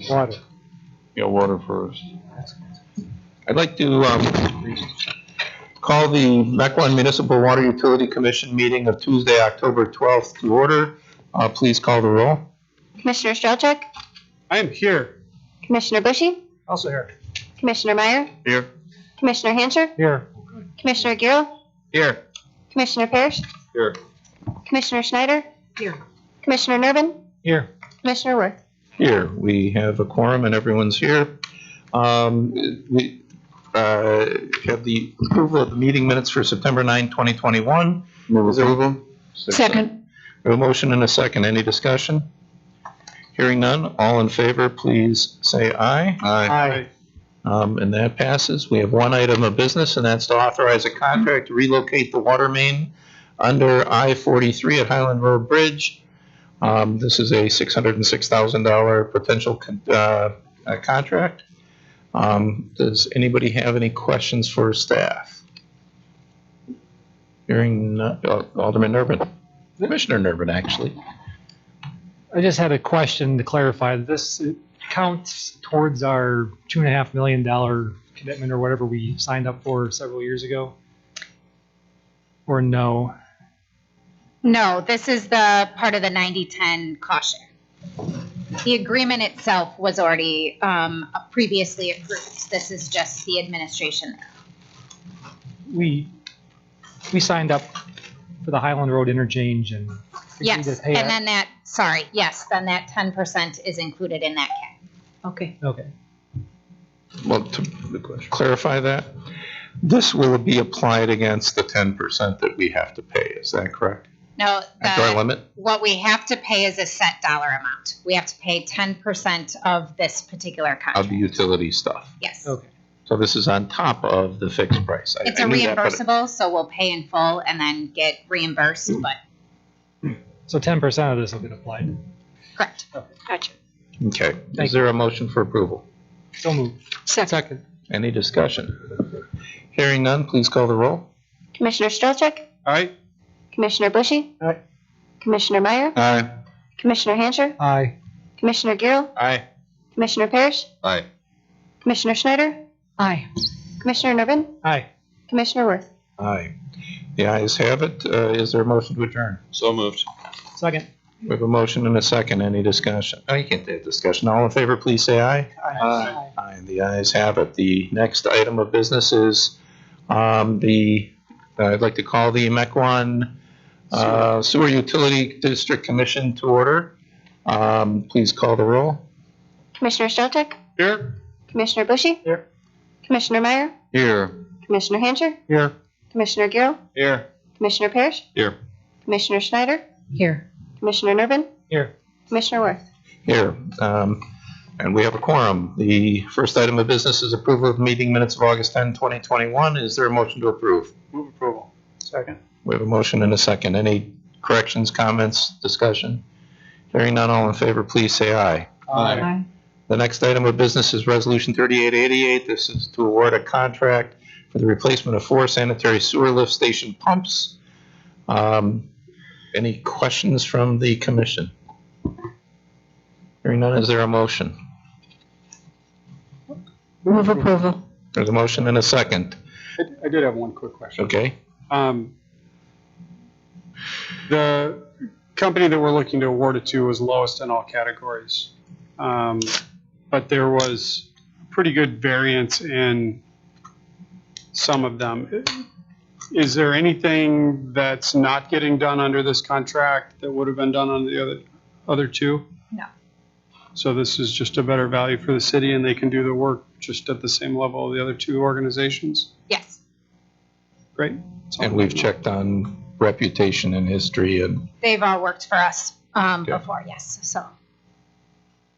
Water. Yeah, water first. I'd like to call the Mequon Municipal Water Utility Commission meeting of Tuesday, October 12th to order. Please call the roll. Commissioner Strelchuk? I am here. Commissioner Bushy? Also here. Commissioner Meyer? Here. Commissioner Hancher? Here. Commissioner Giroux? Here. Commissioner Parrish? Here. Commissioner Schneider? Here. Commissioner Nervin? Here. Commissioner Worth? Here. We have a quorum and everyone's here. We have the approval of the meeting minutes for September 9, 2021. Move approval. Second. We have a motion and a second. Any discussion? Hearing none. All in favor, please say aye. Aye. And that passes. We have one item of business, and that's to authorize a contract to relocate the water main under I-43 at Highland Road Bridge. This is a $606,000 potential contract. Does anybody have any questions for staff? Hearing none. Alderman Nervin. Commissioner Nervin, actually. I just had a question to clarify. This counts towards our $2.5 million commitment or whatever we signed up for several years ago? Or no? No, this is the part of the 90-10 cost share. The agreement itself was already previously approved. This is just the administration. We signed up for the Highland Road interchange and agreed to Yes, pay and it. then that, sorry, yes, then that 10% is included in that cap. Okay. Okay. Well, to clarify that, this will be applied against the 10% that we have to pay. Is that correct? No, After our limit? what we have to pay is a set dollar amount. We have to pay 10% of this particular Of contract. the utility stuff. Yes. Okay. So this is on top of the fixed price. It's I a knew that, but- reimbursable, so we'll pay in full and then get reimbursed, but So 10% of this will get applied. correct. Gotcha. Okay. Thank Is there a motion for approval? So moved. Second. Any discussion? Hearing none, please call the roll. Commissioner Strelchuk? Aye. Commissioner Bushy? Aye. Commissioner Meyer? Aye. Commissioner Hancher? Aye. Commissioner Giroux? Aye. Commissioner Parrish? Aye. Commissioner Schneider? Aye. Commissioner Nervin? Aye. Commissioner Worth? Aye. The ayes have it. Is there a motion to adjourn? So moved. Second. We have a motion and a second. Any discussion? Oh, you can't take discussion. All in favor, please say aye. Aye. Aye. The ayes have it. The next item of business is I'd like to call the Mequon Sewer Utility District Commission to order. Please call the roll. Commissioner Strelchuk? Here. Commissioner Bushy? Here. Commissioner Meyer? Here. Commissioner Hancher? Here. Commissioner Giroux? Here. Commissioner Parrish? Here. Commissioner Schneider? Here. Commissioner Nervin? Here. Commissioner Worth? Here. And we have a quorum. The first item of business is approval of meeting minutes of August 10, 2021. Is there a motion to approve? Move approval. Second. We have a motion and a second. Any corrections, comments, discussion? Hearing none, all in favor, please say aye. Aye. The next item of business is Resolution 3888. This is to award a contract for the replacement of 4 sanitary sewer lift station pumps. Any questions from the commission? Hearing none, is there a motion? Move approval. There's a motion and a second. I did have one quick question. Okay. The company that we're looking to award it to was lowest in all categories. But there was pretty good variance in some of them. Is there anything that's not getting done under this contract that would have been done on the other two? No. So this is just a better value for the city and they can do the work just at the same level of the other two organizations? Yes. Great. And we've checked on reputation and history and, They've all worked for us before, yes, so.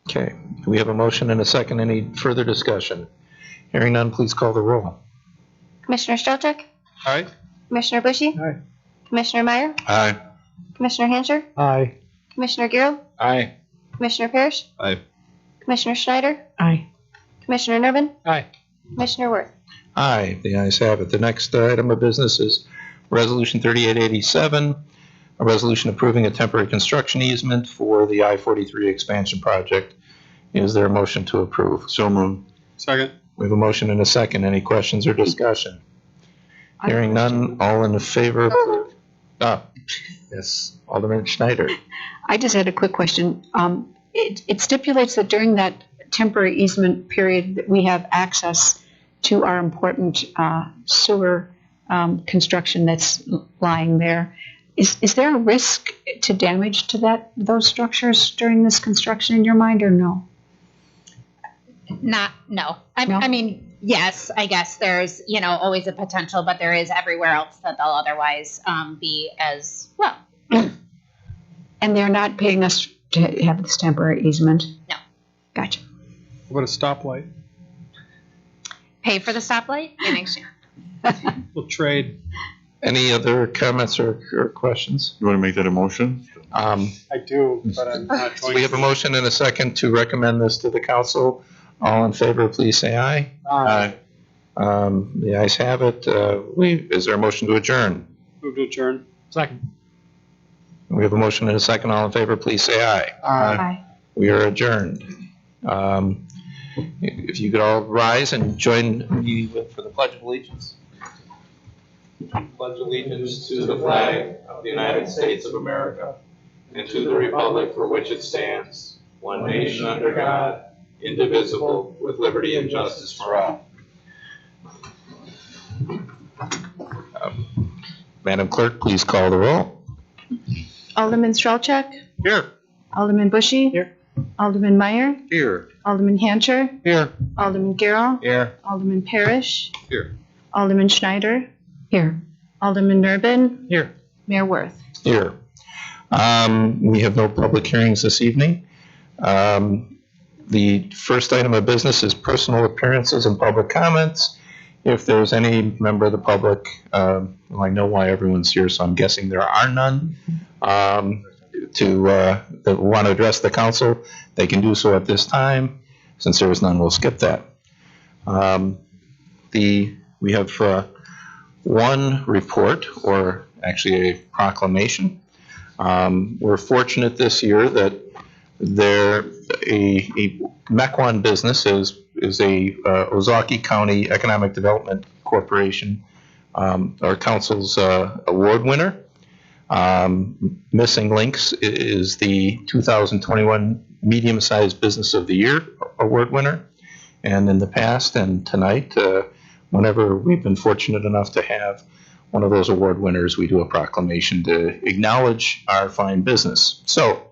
okay. We have a motion and a second. Any further discussion? Hearing none, please call the roll. Commissioner Strelchuk? Aye. Commissioner Bushy? Aye. Commissioner Meyer? Aye. Commissioner Hancher? Aye. Commissioner Giroux? Aye. Commissioner Parrish? Aye. Commissioner Schneider? Aye. Commissioner Nervin? Aye. Commissioner Worth? Aye, the ayes have it. The next item of business is Resolution 3887, a resolution approving a temporary construction easement for the I-43 expansion project Is there a motion to approve? So moved. Second. We have a motion and a second. Any questions or discussion? Hearing none, all in favor? Yes, Alderman Schneider. I just had a quick question. It stipulates that during that temporary easement period, that we have access to our important sewer construction that's lying there. Is there a risk to damage to those structures during this construction in your mind, or no? No. No? I mean, yes, I guess there's, always a potential, but there is everywhere else that they'll otherwise be as well. And they're not paying us to have this temporary easement? No. Gotcha. What a stoplight. Pay for the stoplight in exchange. We'll trade. Any other comments or questions? You want to make that a motion? I do, but I'm not going We have a motion and a second to recommend this to the council. All in favor, please say aye. Aye. The ayes have it. Is there a motion to adjourn? Move to adjourn. Second. We have a motion and a second. All in favor, please say aye. Aye. We are adjourned. If you could all rise and join me for the Pledge of Allegiance. Pledge allegiance to the flag of the United States of America and to the republic for which it stands, one nation under God, indivisible, with liberty and justice for all. Madam Clerk, please call the roll. Alderman Strelchak, Here. Alderman Bushy. Here. Alderman Meyer, Here. Alderman Hancher, Here. Alderman Garrell, Here. Alderman Parrish, Here. Alderman Schneider, Here. Alderman Nurbin, Here. Mayor Worth. Here. We have no public hearings this evening. The first item of business is personal appearances and public comments. If there's any member of the public, well, I know why everyone's here, so I'm guessing there are none, that want to address the council, they can do so at this time. Since there is none, we'll skip that. We have one report, or actually a proclamation. We're fortunate this year that a Mequon business is a Ozaukee County Economic Development Corporation, our council's award winner. Missing Links is the 2021 Medium-Sized Business of the Year award winner. And in the past and tonight, whenever we've been fortunate enough to have one of those award winners, we do a proclamation to acknowledge our fine business. So,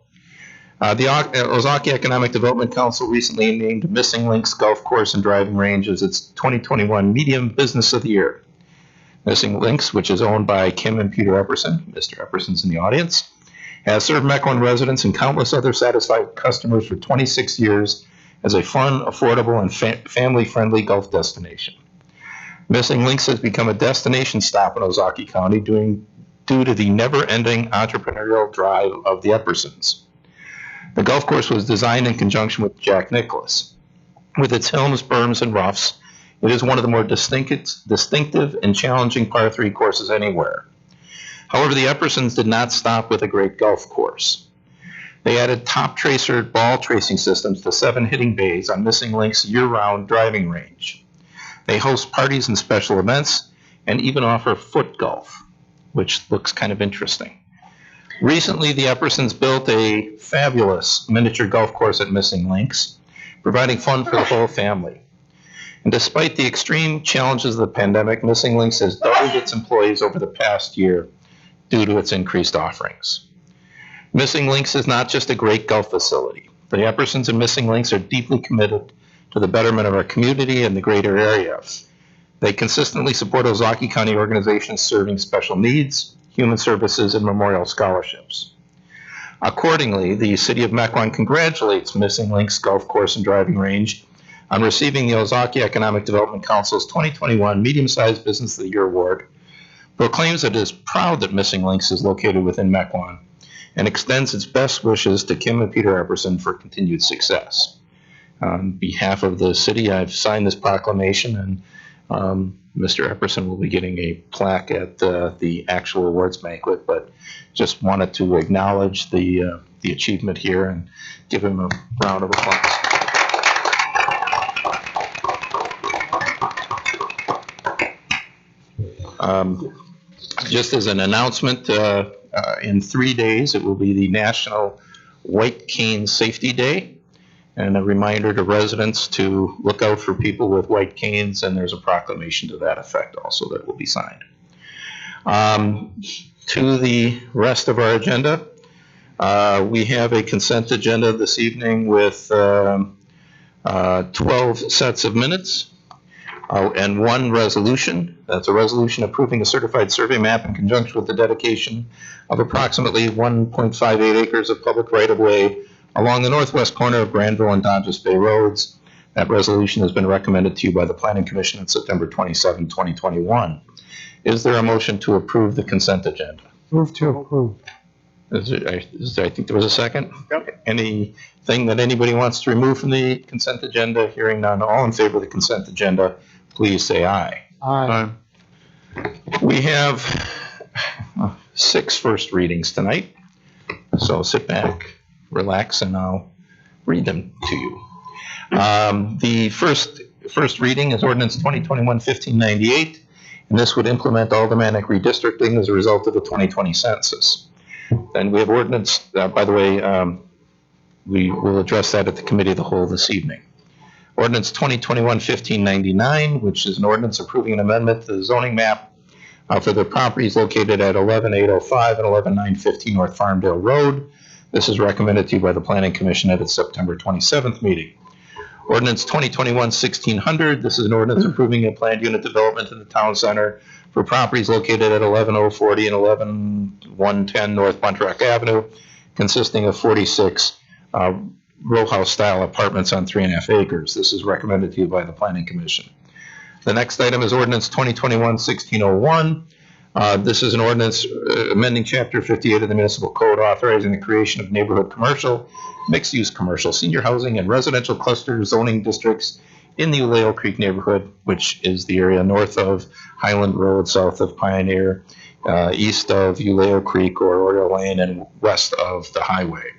the Ozaukee Economic Development Council recently named Missing Links Golf Course and Driving Range as its 2021 Medium Business of the Year. Missing Links, which is owned by Kim and Peter Epperson, Mr. Epperson's in the audience, has served Mequon residents and countless other satisfied customers for 26 years as a fun, affordable, and family-friendly golf destination. Missing Links has become a destination stop in Ozaukee County due to the never-ending entrepreneurial drive of the Eppersons. The golf course was designed in conjunction with Jack Nicklaus. With its hills, berms, and roughs, it is one of the more distinctive and challenging par 3 courses anywhere. However, the Eppersons did not stop with a great golf course. They added top tracer ball tracing systems to 7 hitting bays on Missing Links' year-round driving range. They host parties and special events and even offer foot golf, which looks kind of interesting. Recently, the Eppersons built a fabulous miniature golf course at Missing Links, providing fun for the whole family. And despite the extreme challenges of the pandemic, Missing Links has doubled its employees over the past year due to its increased offerings. Missing Links is not just a great golf facility. The Eppersons and Missing Links are deeply committed to the betterment of our community and the greater area. They consistently support Ozaukee County organizations serving special needs, human services, and memorial scholarships. Accordingly, the City of Mequon congratulates Missing Links Golf Course and Driving Range on receiving the Ozaukee Economic Development Council's 2021 Medium-Sized Business of the Year Award, proclaims that it is proud that Missing Links is located within Mequon, and extends its best wishes to Kim and Peter Epperson for continued success. On behalf of the city, I've signed this proclamation, and Mr. Epperson will be getting a plaque at the actual awards banquet, but just wanted to acknowledge the achievement here and give him a round of applause. Just as an announcement, in 3 days, it will be the National White Cane Safety Day, and a reminder to residents to look out for people with white canes, and there's a proclamation to that effect also that will be signed. To the rest of our agenda, we have a consent agenda this evening with 12 sets of minutes and one resolution. That's a resolution approving a certified survey map in conjunction with the dedication of approximately 1.58 acres of public right-of-way along the northwest corner of Granville and Dodges Bay Roads. That resolution has been recommended to you by the Planning Commission on September 27, 2021. Is there a motion to approve the consent agenda? Move to approve. I think there was a second. Yep. Anything that anybody wants to remove from the consent agenda? Hearing none, all in favor of the consent agenda, please say aye. Aye. We have 6 first readings tonight, so sit back, relax, and I'll read them to you. The first reading is ordinance 2021-1598, and this would implement aldermanic redistricting as a result of the 2020 census. Then we have ordinance, by the way, we will address that at the Committee of the Whole this evening. Ordinance 2021-1599, which is an ordinance approving an amendment to the zoning map for the properties located at 11805 and 11915 North Farmdale Road. This is recommended to you by the Planning Commission at its September 27th meeting. Ordinance 2021-1600, this is an ordinance approving a planned unit development in the town center for properties located at 11040 and 11110 North Buntrock Avenue, consisting of 46 row house style apartments on 3.5 acres. This is recommended to you by the Planning Commission. The next item is ordinance 2021-1601. This is an ordinance amending Chapter 58 of the Municipal Code, authorizing the creation of neighborhood commercial, mixed-use commercial, senior housing, and residential cluster zoning districts in the Uleo Creek neighborhood, which is the area north of Highland Road, south of Pioneer, east of Uleo Creek or Oriole Lane, and west of the highway.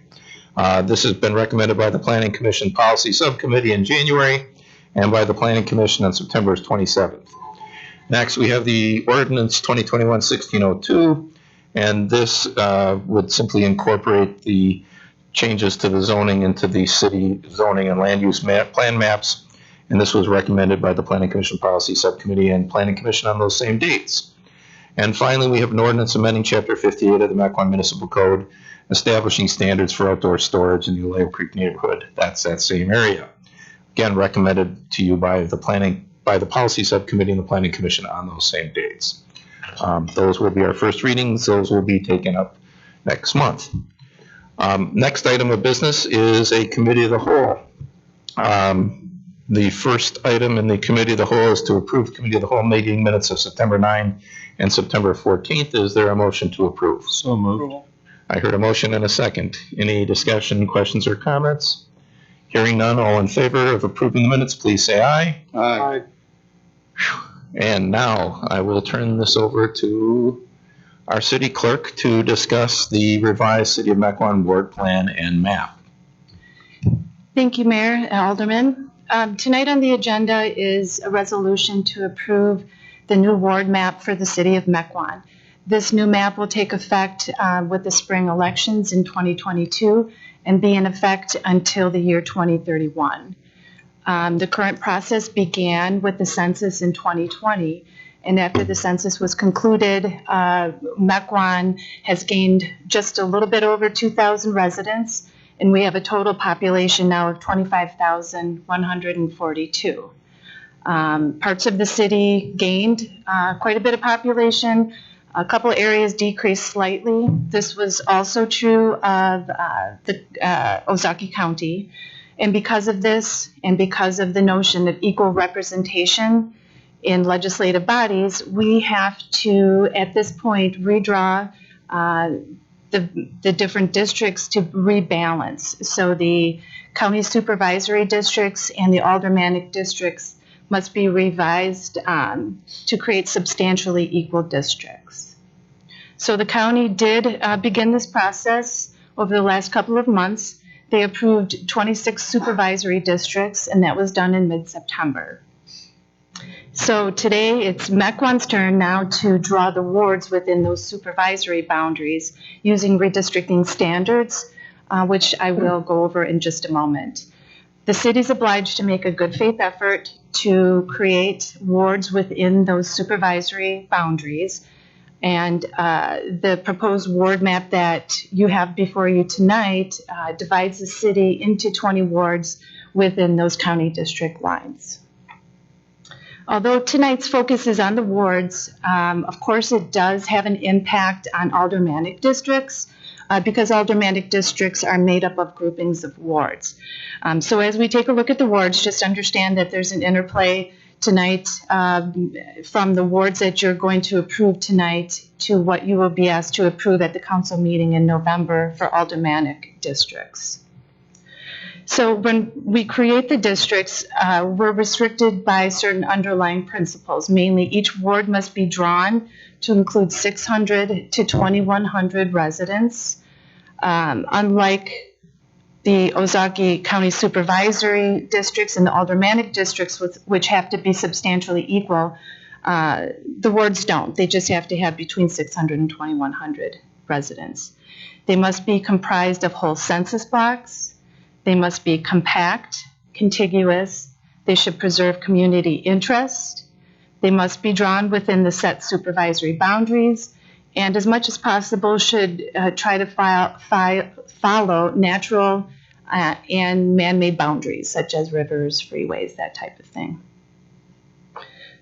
This has been recommended by the Planning Commission Policy Subcommittee in January and by the Planning Commission on September 27th. Next, we have the ordinance 2021-1602, and this would simply incorporate the changes to the zoning into the city zoning and land use plan maps, and this was recommended by the Planning Commission Policy Subcommittee and Planning Commission on those same dates. And finally, we have an ordinance amending Chapter 58 of the Mequon Municipal Code, establishing standards for outdoor storage in the Uleo Creek neighborhood. That's that same area. Again, recommended to you by the Policy Subcommittee and the Planning Commission on those same dates. Those will be our first readings. Those will be taken up next month. Next item of business is a Committee of the Whole. The first item in the Committee of the Whole is to approve Committee of the Whole meeting minutes of September 9 and September 14th. Is there a motion to approve? So moved. I heard a motion and a second. Any discussion, questions, or comments? Hearing none, all in favor of approving the minutes, please say aye. Aye. And now I will turn this over to our city clerk to discuss the revised City of Mequon Ward Plan and map. Thank you, Mayor and Alderman. Tonight on the agenda is a resolution to approve the new ward map for the City of Mequon. This new map will take effect with the spring elections in 2022 and be in effect until the year 2031. The current process began with the census in 2020, and after the census was concluded, Mequon has gained just a little bit over 2,000 residents, and we have a total population now of 25,142. Parts of the city gained quite a bit of population. A couple areas decreased slightly. This was also true of Ozaukee County. And because of this, and because of the notion of equal representation in legislative bodies, we have to, at this point, redraw the different districts to rebalance. So the county supervisory districts and the aldermanic districts must be revised to create substantially equal districts. So the county did begin this process over the last couple of months. They approved 26 supervisory districts, and that was done in mid-September. So today it's Mequon's turn now to draw the wards within those supervisory boundaries using redistricting standards, which I will go over in just a moment. The city's obliged to make a good faith effort to create wards within those supervisory boundaries. And the proposed ward map that you have before you tonight divides the city into 20 wards within those county district lines. Although tonight's focus is on the wards, of course it does have an impact on aldermanic districts because aldermanic districts are made up of groupings of wards. So as we take a look at the wards, just understand that there's an interplay tonight from the wards that you're going to approve tonight to what you will be asked to approve at the council meeting in November for aldermanic districts. So when we create the districts, we're restricted by certain underlying principles. Mainly, each ward must be drawn to include 600 to 2,100 residents. Unlike the Ozaukee County Supervisory Districts and the aldermanic districts, which have to be substantially equal, the wards don't. They just have to have between 600 and 2,100 residents. They must be comprised of whole census blocks. They must be compact, contiguous. They should preserve community interest. They must be drawn within the set supervisory boundaries, and as much as possible should try to follow natural and man-made boundaries, such as rivers, freeways, that type of thing.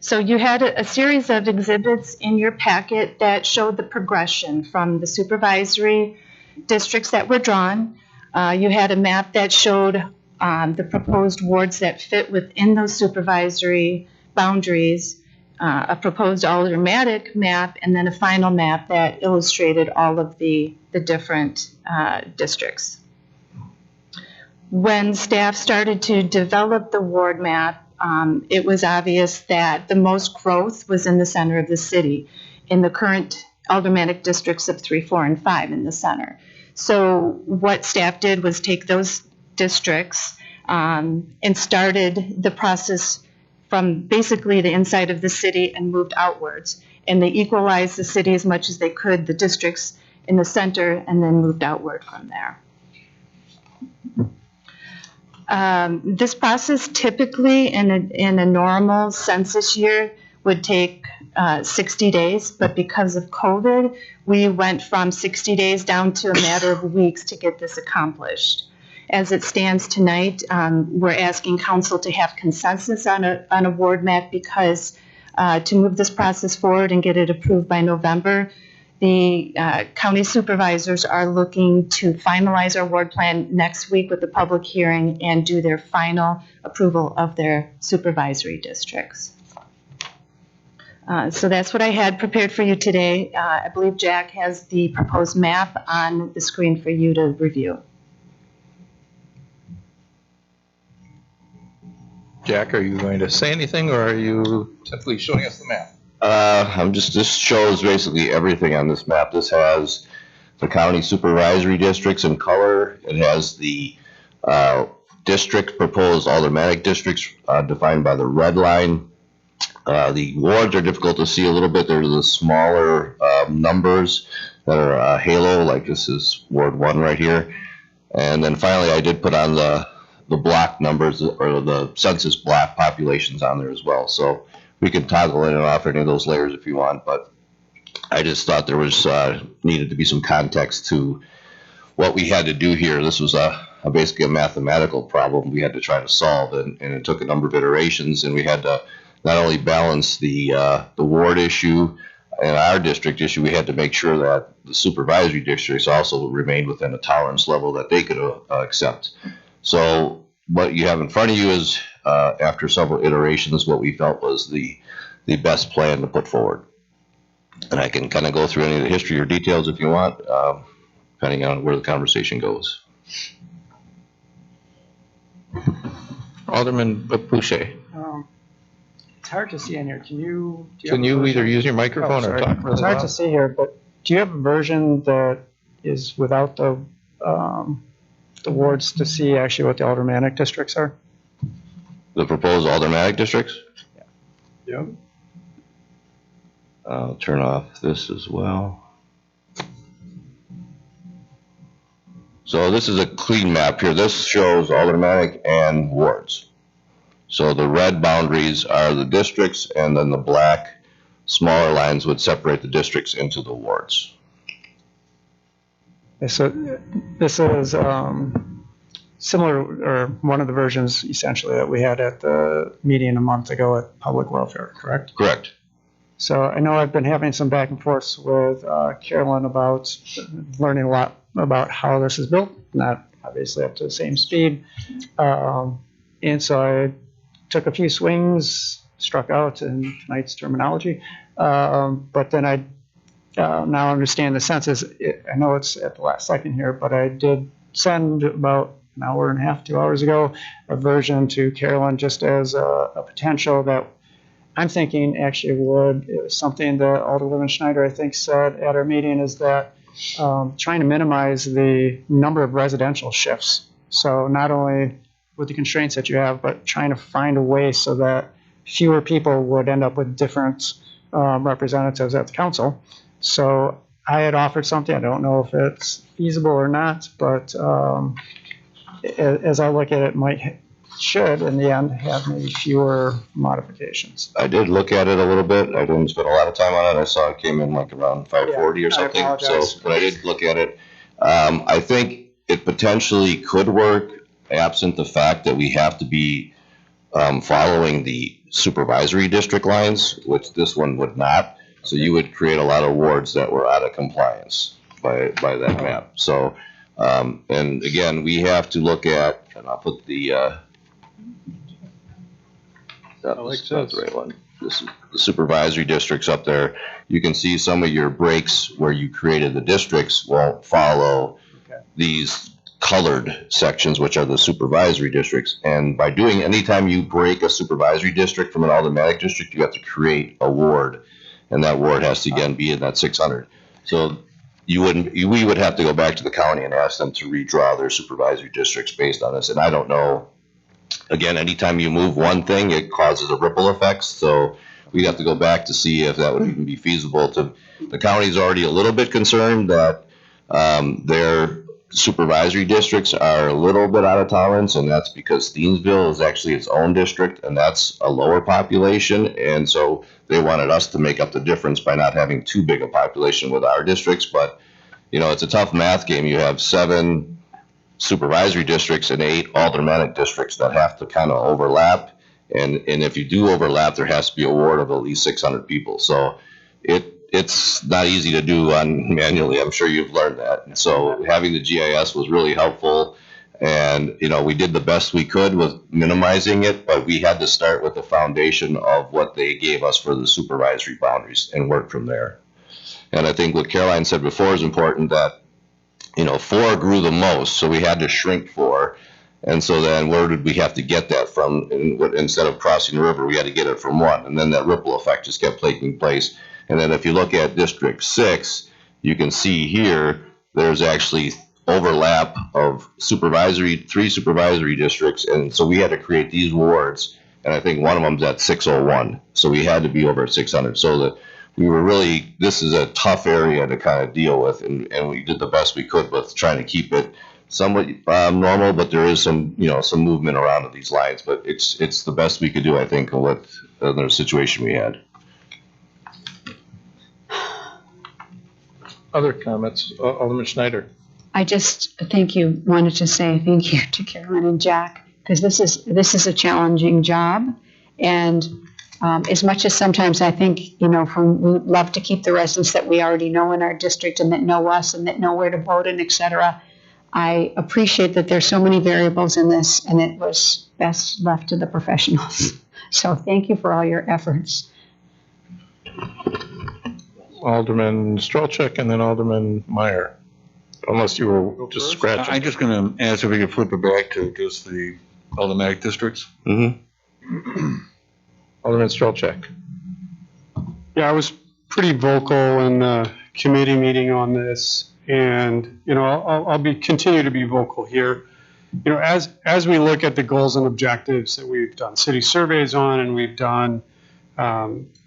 So you had a series of exhibits in your packet that showed the progression from the supervisory districts that were drawn. You had a map that showed the proposed wards that fit within those supervisory boundaries, a proposed aldermanic map, and then a final map that illustrated all of the different districts. When staff started to develop the ward map, it was obvious that the most growth was in the center of the city, in the current aldermanic districts of 3, 4, and 5 in the center. So what staff did was take those districts and started the process from basically the inside of the city and moved outwards. And they equalized the city as much as they could, the districts in the center, and then moved outward from there. This process typically in a normal census year would take 60 days, but because of COVID, we went from 60 days down to a matter of weeks to get this accomplished. As it stands tonight, we're asking council to have consensus on a ward map because to move this process forward and get it approved by November, the county supervisors are looking to finalize our ward plan next week with the public hearing and do their final approval of their supervisory districts. So that's what I had prepared for you today. I believe Jack has the proposed map on the screen for you to review. Jack, are you going to say anything, or are you simply showing us the map? This shows basically everything on this map. This has the county supervisory districts in color. It has the district proposed aldermanic districts defined by the red line. The wards are difficult to see a little bit. There's the smaller numbers that are halo, like this is Ward 1 right here. And then finally, I did put on the block numbers, or the census block populations on there as well. So we can toggle in and off any of those layers if you want, but I just thought there was needed to be some context to what we had to do here. This was basically a mathematical problem we had to try to solve, and it took a number of iterations, and we had to not only balance the ward issue and our district issue, we had to make sure that the supervisory districts also remained within a tolerance level that they could accept. So what you have in front of you is, after several iterations, what we felt was the best plan to put forward. And I can kind of go through any of the history or details if you want, depending on where the conversation goes. Alderman Boucher. It's hard to see in here. Can you Either use your microphone or talk really It's hard loud? to see here, but do you have a version that is without the wards to see actually what the aldermanic districts are? The proposed aldermanic districts? Yep. I'll turn off this as well. So this is a clean map here. This shows aldermanic and wards. So the red boundaries are the districts, and then the black smaller lines would separate the districts into the wards. So this is similar, or one of the versions essentially that we had at the meeting a month ago at Public Welfare, correct? Correct. So I know I've been having some back and forth with Carolyn about learning a lot about how this is built, not obviously up to the same speed. And so I took a few swings, struck out in tonight's terminology, but then I now understand the census. I know it's at the last second here, but I did send about an hour and a half, 2 hours ago, a version to Carolyn just as a potential that I'm thinking actually would, it was something that Alderwoman Schneider, I think, said at our meeting, is that trying to minimize the number of residential shifts. So not only with the constraints that you have, but trying to find a way so that fewer people would end up with different representatives at the council. So I had offered something. I don't know if it's feasible or not, but as I look at it, should in the end have maybe fewer modifications. I did look at it a little bit. I didn't spend a lot of time on it. I saw it came in like around 540 or something. But I did look at it. I think it potentially could work, absent the fact that we have to be following the supervisory district lines, which this one would not. So you would create a lot of wards that were out of compliance by that map. So, and again, we have to look at, and I'll put the, that's the right one. This is the supervisory districts up there. You can see some of your breaks where you created the districts won't follow these colored sections, which are the supervisory districts. And by doing, anytime you break a supervisory district from an aldermanic district, you have to create a ward, and that ward has to again be in that 600. So we would have to go back to the county and ask them to redraw their supervisory districts based on this. And I don't know, again, anytime you move one thing, it causes a ripple effect. So we'd have to go back to see if that would even be feasible. The county's already a little bit concerned that their supervisory districts are a little bit out of tolerance, and that's because Steensville is actually its own district, and that's a lower population, and so they wanted us to make up the difference by not having too big a population with our districts. But you know, it's a tough math game. You have 7 supervisory districts and 8 aldermanic districts that have to kind of overlap, and if you do overlap, there has to be a ward of at least 600 people. So it's not easy to do manually. I'm sure you've learned that. So having the GIS was really helpful, and you know, we did the best we could with minimizing it, but we had to start with the foundation of what they gave us for the supervisory boundaries and work from there. And I think what Caroline said before is important, that you know, 4 grew the most, so we had to shrink 4. And so then where did we have to get that from? Instead of crossing the river, we had to get it from 1. And then that ripple effect just kept taking place. And then if you look at District 6, you can see here, there's actually overlap of 3 supervisory districts. And so we had to create these wards. And I think one of them's at 601. So we had to be over at 600. So that we were really, this is a tough area to kind of deal with. And we did the best we could with trying to keep it somewhat normal, but there is some, you know, some movement around these lines. But it's the best we could do, I think, with the situation we had. Other comments? Alderman Schneider. I just wanted to say thank you to Carolyn and Jack, because this is a challenging job. And as much as sometimes I think, you know, we love to keep the residents that we already know in our district and that know us and that know where to vote and et cetera, I appreciate that there's so many variables in this, and it was best left to the professionals. So thank you for all your efforts. Alderman Strelchuk and then Alderman Meyer, unless you were just scratching. I'm just going to ask if we could flip it back to just the aldermanic districts. Mm-hmm. Alderman Strelchuk. Yeah, I was pretty vocal in the committee meeting on this, and you know, I'll continue to be vocal here. You know, as we look at the goals and objectives that we've done city surveys on, and we've done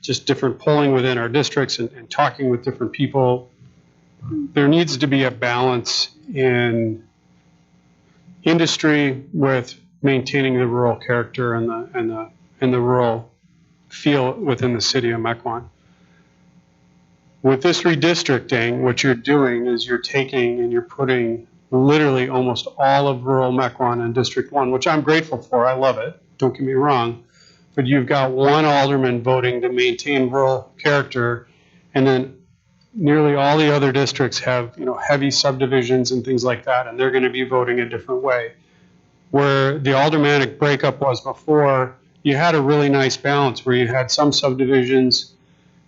just different polling within our districts and talking with different people, there needs to be a balance in industry with maintaining the rural character and the rural feel within the city of Mequon. With this redistricting, what you're doing is you're taking and you're putting literally almost all of rural Mequon in District 1, which I'm grateful for. I love it. Don't get me wrong. But you've got one alderman voting to maintain rural character, and then nearly all the other districts have, heavy subdivisions and things like that, and they're going to be voting a different way. Where the aldermanic breakup was before, you had a really nice balance where you had some subdivisions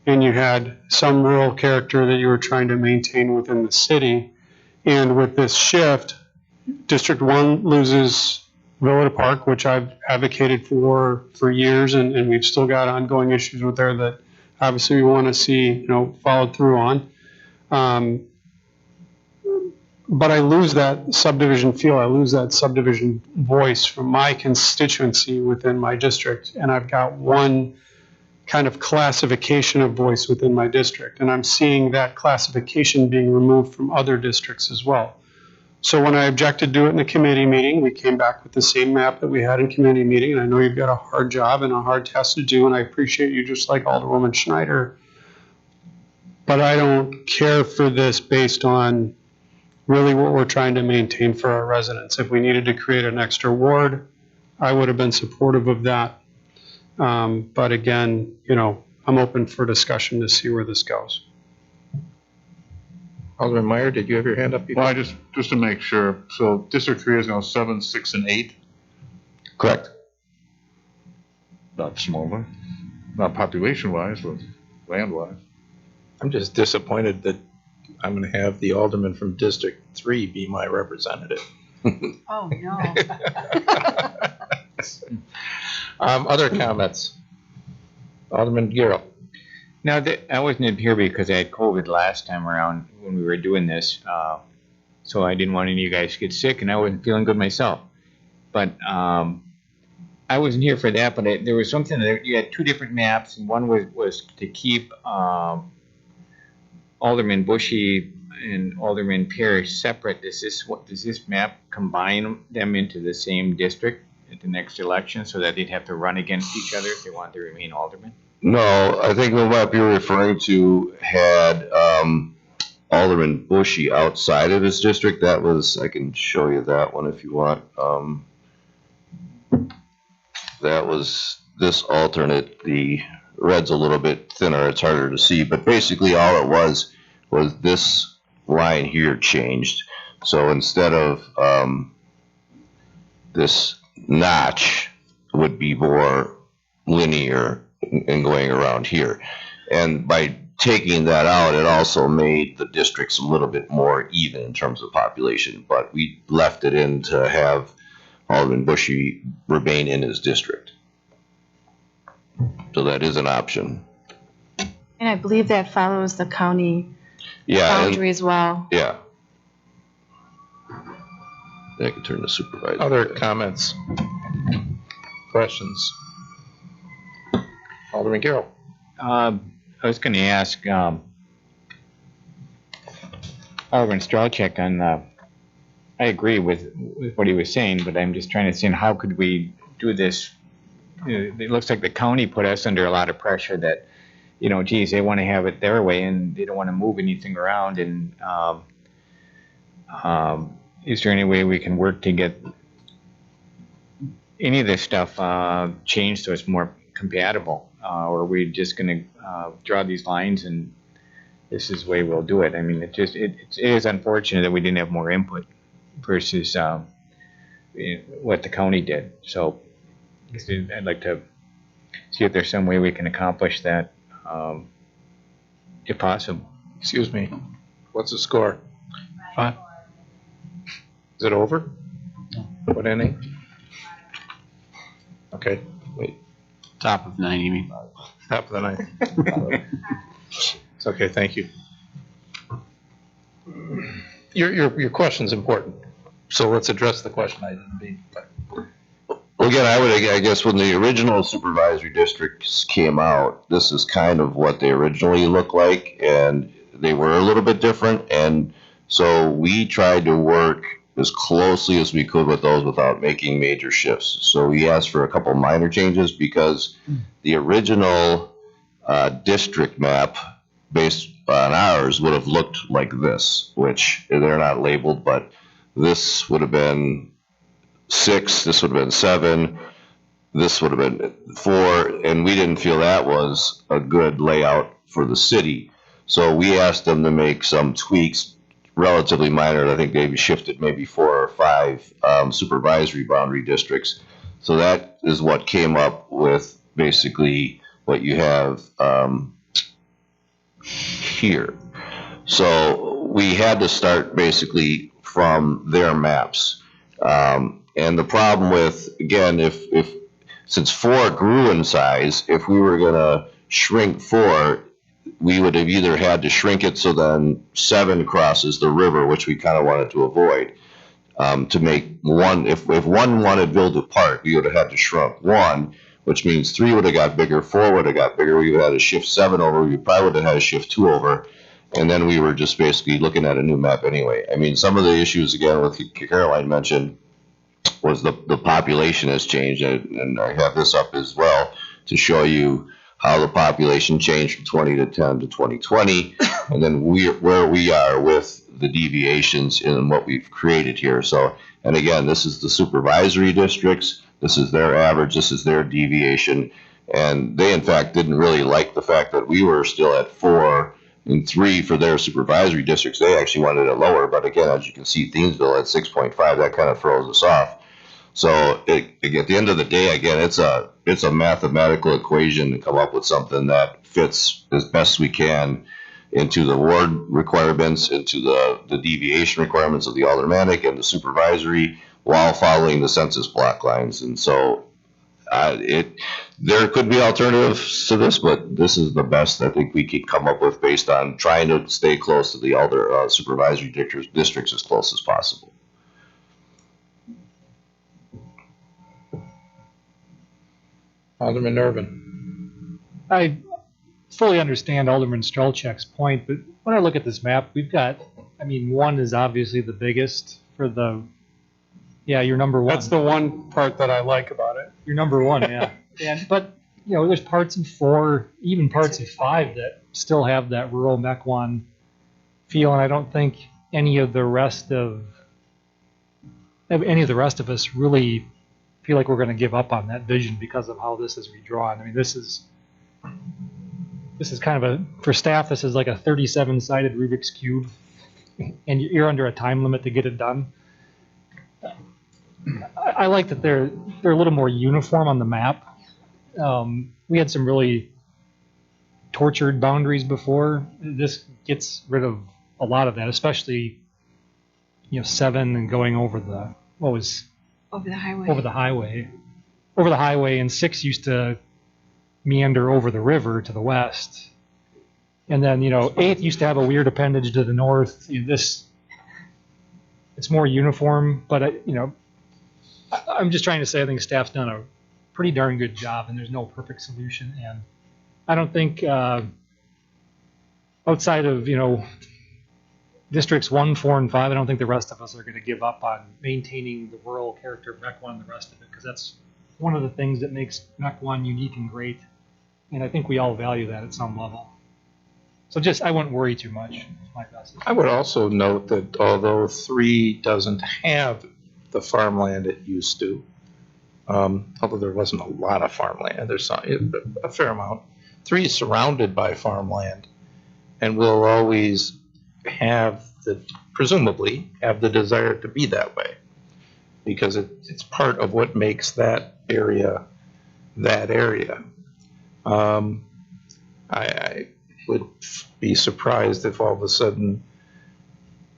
and you had some rural character that you were trying to maintain within the city. And with this shift, District 1 loses Villa Park, which I've advocated for years, and we've still got ongoing issues with there that obviously we want to see, followed through on. But I lose that subdivision feel, I lose that subdivision voice from my constituency within my district, and I've got one kind of classification of voice within my district, and I'm seeing that classification being removed from other districts as well. So when I objected to it in the committee meeting, we came back with the same map that we had in committee meeting, and I know you've got a hard job and a hard task to do, and I appreciate you just like Alderwoman Schneider, but I don't care for this based on really what we're trying to maintain for our residents. If we needed to create an extra ward, I would have been supportive of that. But again, I'm open for discussion to see where this goes. Alderman Meyer, did you have your hand up before? Well, just to make sure, so District 3 is now 7, 6, and 8? Correct. Not smaller, not population-wise, but land-wise. I'm just disappointed that I'm going to have the alderman from District 3 be my representative. Oh, no. Other comments? Alderman Giro. Now, I wasn't here because I had COVID last time around when we were doing this, so I didn't want any of you guys to get sick, and I wasn't feeling good myself. But I wasn't here for that, but there was something that you had two different maps, and one was to keep Alderman Bushy and Alderman Pierce separate. Does this map combine them into the same district at the next election so that they'd have to run against each other if they wanted to remain aldermen? No, I think the map you're referring to had Alderman Bushy outside of his district. That was, I can show you that one if you want. That was this alternate. The red's a little bit thinner, it's harder to see, but basically all it was this line here changed. So instead of this notch would be more linear and going around here. And by taking that out, it also made the districts a little bit more even in terms of population, but we left it in to have Alderman Bushy remain in his district. So that is an option. And I believe that follows the county boundary as well. Yeah. I can turn the supervisor. Other comments? Questions? Alderman Giro. I was going to ask Alderman Strelchek on I agree with what he was saying, but I'm just trying to see how could we do this. It looks like the county put us under a lot of pressure that, geez, they want to have it their way and they don't want to move anything around. And is there any way we can work to get any of this stuff changed so it's more compatible? Or are we just going to draw these lines and this is the way we'll do it? I mean, it is unfortunate that we didn't have more input versus what the county did. So I'd like to see if there's some way we can accomplish that, if possible. Excuse me. What's the score? 5. Is it over? What inning? Okay, wait. Top of 9, you mean? Top of the ninth. It's okay, thank you. Your question's important, so let's address the question I didn't mean. Well, again, I guess when the original supervisory districts came out, this is kind of what they originally looked like, and they were a little bit different, and so we tried to work as closely as we could with those without making major shifts. So we asked for a couple minor changes because the original district map based on ours would have looked like this, which they're not labeled, but this would have been 6, this would have been 7, this would have been 4, and we didn't feel that was a good layout for the city. So we asked them to make some tweaks, relatively minor. I think they shifted maybe 4 or 5 supervisory boundary districts. So that is what came up with basically what you have here. So we had to start basically from their maps. And the problem with, again, since 4 grew in size, if we were going to shrink 4, we would have either had to shrink it so then 7 crosses the river, which we kind of wanted to avoid, to make 1. If 1 wanted to build a park, we would have had to shrunk 1, which means 3 would have got bigger, 4 would have got bigger. We would have had to shift 7 over. We probably would have had to shift 2 over. And then we were just basically looking at a new map anyway. I mean, some of the issues, again, with Caroline mentioned, was the population has changed. And I have this up as well to show you how the population changed from 2010 to 2020, and then where we are with the deviations in what we've created here. So, and again, this is the supervisory districts. This is their average. This is their deviation. And they, in fact, didn't really like the fact that we were still at 4 and 3 for their supervisory districts. They actually wanted it lower. But again, as you can see, Thiensville at 6.5, that kind of throws us off. So at the end of the day, again, it's a mathematical equation to come up with something that fits as best we can into the ward requirements, into the deviation requirements of the aldermanic and the supervisory, while following the census block lines. And so there could be alternatives to this, but this is the best I think we could come up with based on trying to stay close to the supervisory districts as close as possible. Alderman Irvin. I fully understand Alderman Strelchek's point, but when I look at this map, we've got, 1 is obviously the biggest for the, you're number 1. That's the one part that I like about it. You're number 1, yeah. But, there's parts of 4, even parts of 5 that still have that rural Mequon feel, and I don't think any of the rest of us really feel like we're going to give up on that vision because of how this is redrawn. This is kind of for staff, this is like a 37-sided Rubik's Cube, and you're under a time limit to get it done. I like that they're a little more uniform on the map. We had some really tortured boundaries before. This gets rid of a lot of that, especially 7 and going over the over the highway, and 6 used to meander over the river to the west, and then 8 used to have a weird appendage to the north. It's more uniform, but I'm just trying to say I think staff's done a pretty darn good job, and there's no perfect solution. And I don't think outside of districts 1, 4, and 5, I don't think the rest of us are going to give up on maintaining the rural character of Mequon and the rest of it, because that's one of the things that makes Mequon unique and great, and I think we all value that at some level. So I wouldn't worry too much. Is my message. I would also note that although 3 doesn't have the farmland it used to, although there wasn't a lot of farmland, there's a fair amount. 3 is surrounded by farmland, and will always presumably have the desire to be that way, because it's part of what makes that area that area. I would be surprised if all of a sudden,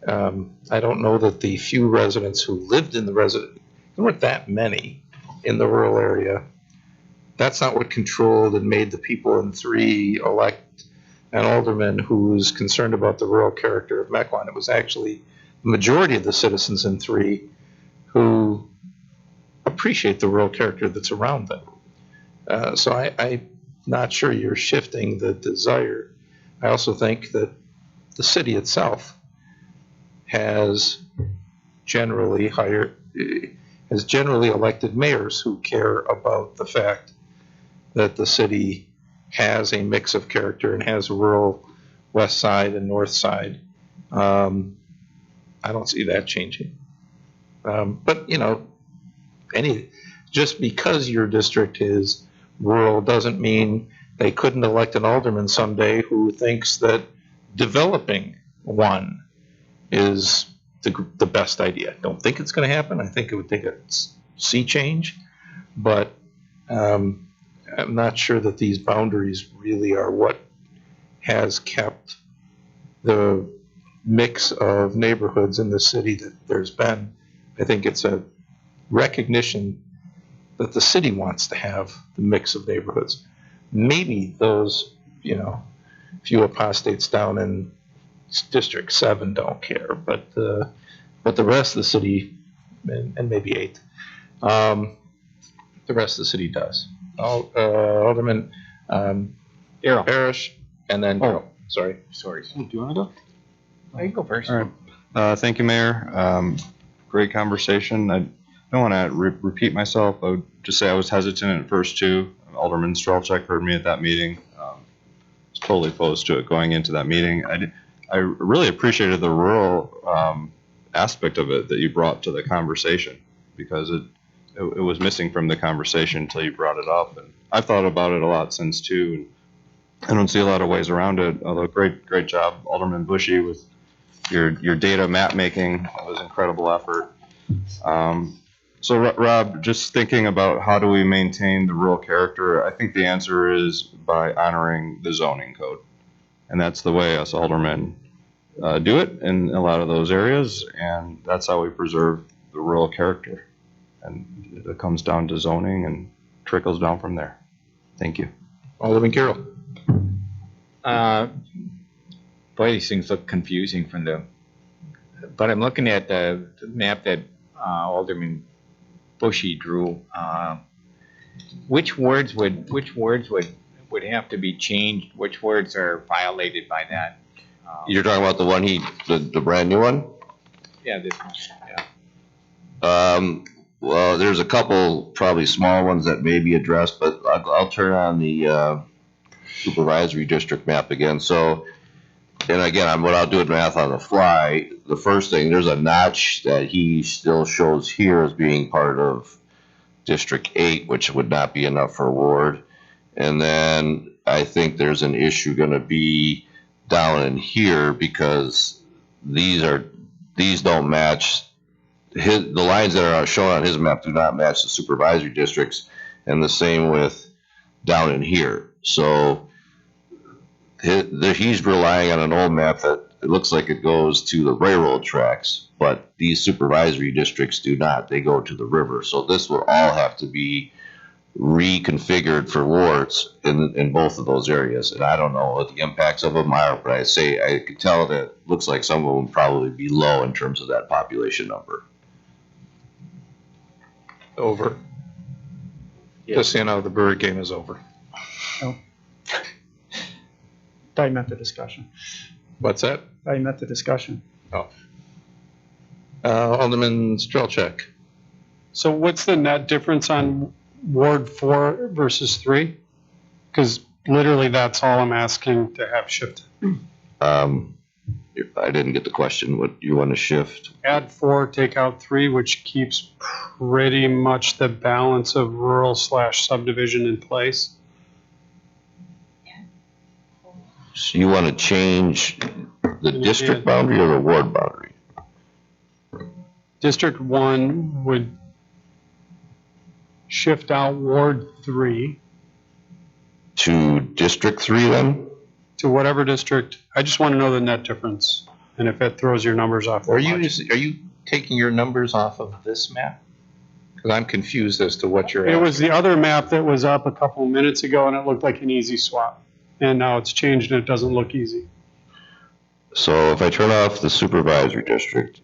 I don't know that the few residents who lived in there weren't that many in the rural area. That's not what controlled and made the people in 3 elect an alderman who's concerned about the rural character of Mequon. It was actually the majority of the citizens in 3 who appreciate the rural character that's around them. So I'm not sure you're shifting the desire. I also think that the city itself has generally elected mayors who care about the fact that the city has a mix of character and has a rural west side and north side. I don't see that changing. But, you know, just because your district is rural doesn't mean they couldn't elect an alderman someday who thinks that developing one is the best idea. Don't think it's going to happen. I think it would take a sea change, but I'm not sure that these boundaries really are what has kept the mix of neighborhoods in the city that there's been. I think it's a recognition that the city wants to have the mix of neighborhoods. Maybe those, you know, few apostates down in District 7 don't care, but the rest of the city, and maybe 8, the rest of the city does. Alderman Parrish, and then sorry. Do you want to go? I can go first. All right. Thank you, Mayor. Great conversation. I don't want to repeat myself. I would just say I was hesitant at first too. Alderman Strelchek heard me at that meeting. I was totally opposed to it going into that meeting. I really appreciated the rural aspect of it that you brought to the conversation, because it was missing from the conversation until you brought it up. And I've thought about it a lot since too. And I don't see a lot of ways around it. Although great job, Alderman Bushy, with your data map making. That was incredible effort. So Rob, just thinking about how do we maintain the rural character, I think the answer is by honoring the zoning code. And that's the way us aldermen do it in a lot of those areas, and that's how we preserve the rural character. And it comes down to zoning and trickles down from there. Thank you. Alderman Carroll. Boy, these things look confusing but I'm looking at the map that Alderman Bushy drew. Which words would have to be changed? Which words are violated by that? You're talking about the one the brand new one? Yeah, this one. Yeah. Well, there's a couple probably small ones that may be addressed, but I'll turn on the supervisory district map again. So, and again, what I'll do is math on the fly. The first thing, there's a notch that he still shows here as being part of District 8, which would not be enough for Ward. And then I think there's an issue going to be down in here, because these don't match. The lines that are shown on his map do not match the supervisory districts, and the same with down in here. So he's relying on an old map that it looks like it goes to the railroad tracks, but these supervisory districts do not. They go to the river. So this will all have to be reconfigured for wards in both of those areas. And I don't know what the impacts of them are, but I could tell that it looks like some of them probably be low in terms of that population number. Over. Just so you know, the Brewer game is over. Oh. I meant the discussion. What's that? I meant the discussion. Oh. Alderman Strelchek. So what's the net difference on Ward 4 versus 3? Because literally that's all I'm asking to have shifted. I didn't get the question. What you want to shift? Add 4, take out 3, which keeps pretty much the balance of rural/subdivision in place. So you want to change the district boundary or the ward boundary? District 1 would shift out Ward 3. To District 3 then? To whatever district. I just want to know the net difference, and if it throws your numbers off. Are you taking your numbers off of this map? Because I'm confused as to what you're It asking. was the other map that was up a couple of minutes ago, and it looked like an easy swap. And now it's changed and it doesn't look easy. So if I turn off the supervisory district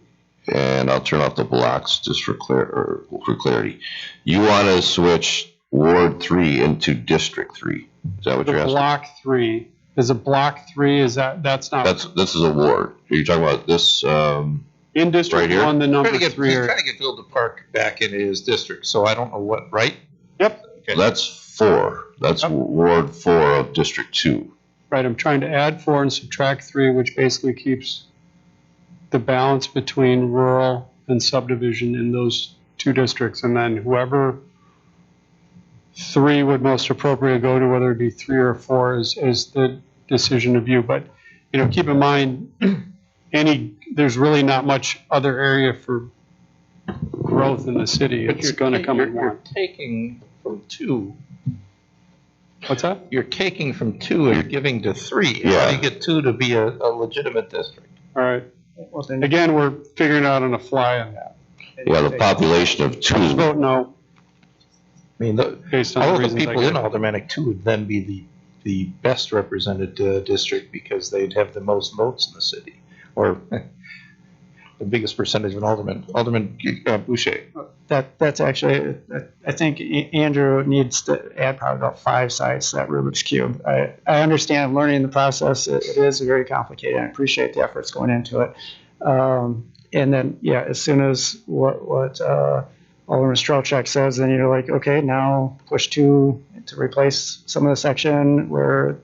and I'll turn off the blocks just for clarity. You want to switch Ward 3 into District 3. Is that what The you're asking? block 3, is a block 3, that's not, This is a ward. Are you talking about this, in District right here? 1, the Trying number to get, 3 he's are, trying to get Bill to park back in his district, so I don't know what, right? yep, Okay. that's 4. That's Ward 4 of District 2. right, I'm trying to add 4 and subtract 3, which basically keeps the balance between rural and subdivision in those 2 districts, and then whoever 3 would most appropriately go to, whether it be 3 or 4, is the decision of you. But, you know, keep in mind, there's really not much other area for growth in the city. It's going to come in You're one. taking from 2. What's that? You're taking from 2 and giving to 3. How Yeah. do you get 2 to be a legitimate district? All right. Well, then, Again, we're figuring it out on the fly on that. Yeah, the population of Just 2. vote no I mean, based on all the of the reasons I people in gave. Aldermanic 2 would then be the best represented district because they'd have the most votes in the city, or the biggest percentage of an alderman. Alderman Boucher. that's actually, I think Andrew needs to add probably about 5 sides to that Rubik's Cube. I understand learning the process, it is very complicated, I appreciate the efforts going into it. And then, yeah, as soon as what Alderman Strelchak says, then you're like, okay, now push 2 to replace some of the section where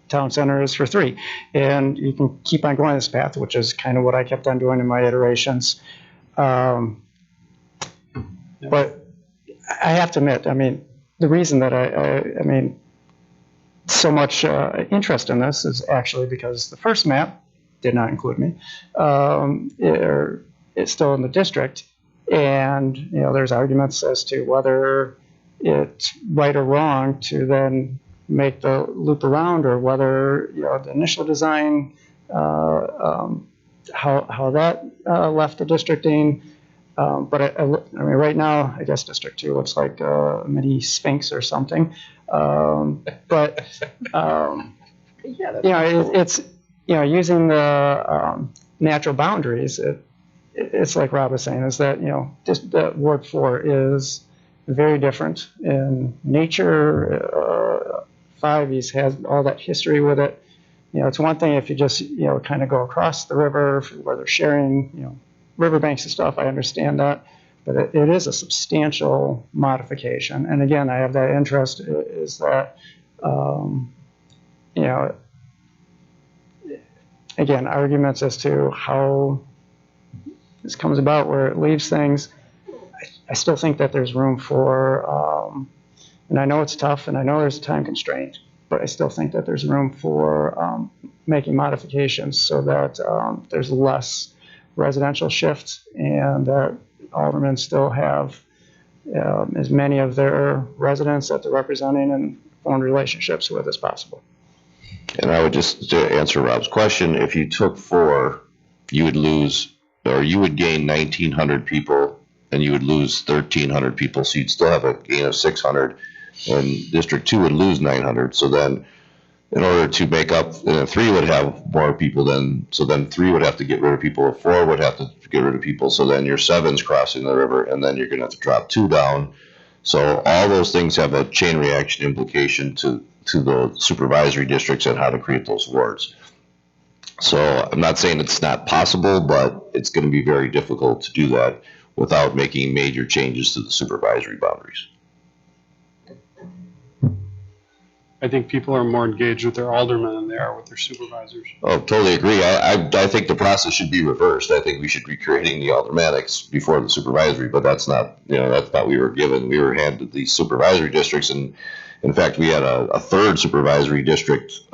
town center is for 3. And you can keep on going this path, which is kind of what I kept on doing in my iterations. But I have to admit, I mean, the reason that I mean, so much interest in this is actually because the first map did not include me. It's still in the district. And, you know, there's arguments as to whether it's right or wrong to then make the loop around, or whether, you know, the initial design, how that left the districting. But I mean, right now, I guess District 2 looks like a mini Sphinx or something. But, you know, it's, you know, using the natural boundaries, it's like Rob was saying, is that, you know, just that Ward 4 is very different in nature. 5 has all that history with it. You know, it's one thing if you just, you know, kind of go across the river where they're sharing, you know, riverbanks and stuff. I understand that, but it is a substantial modification. And again, I have that interest is that, you know, again, arguments as to how this comes about, where it leaves things. I still think that there's room for, and I know it's tough, and I know there's a time constraint, but I still think that there's room for making modifications so that there's less residential shift, and that aldermen still have as many of their residents that they're representing and formed relationships with as possible. And I would just, to answer Rob's question, if you took 4, you would lose, or you would gain 1,900 people, and you would lose 1,300 people, so you'd still have a gain of 600, and District 2 would lose 900. So then, in order to make up, 3 would have more people than, so then 3 would have to get rid of people, 4 would have to get rid of people, so then your 7's crossing the river, and then you're going to have to drop 2 down. So all those things have a chain reaction implication to the supervisory districts and how to create those wards. So I'm not saying it's not possible, but it's going to be very difficult to do that without making major changes to the supervisory boundaries. I think people are more engaged with their aldermen than they are with their supervisors. Oh, totally agree. I think the process should be reversed. I think we should be creating the aldermanics before the supervisory, but that's not, you know, that's not what we were given. We were handed these supervisory districts, and in fact, we had a third supervisory district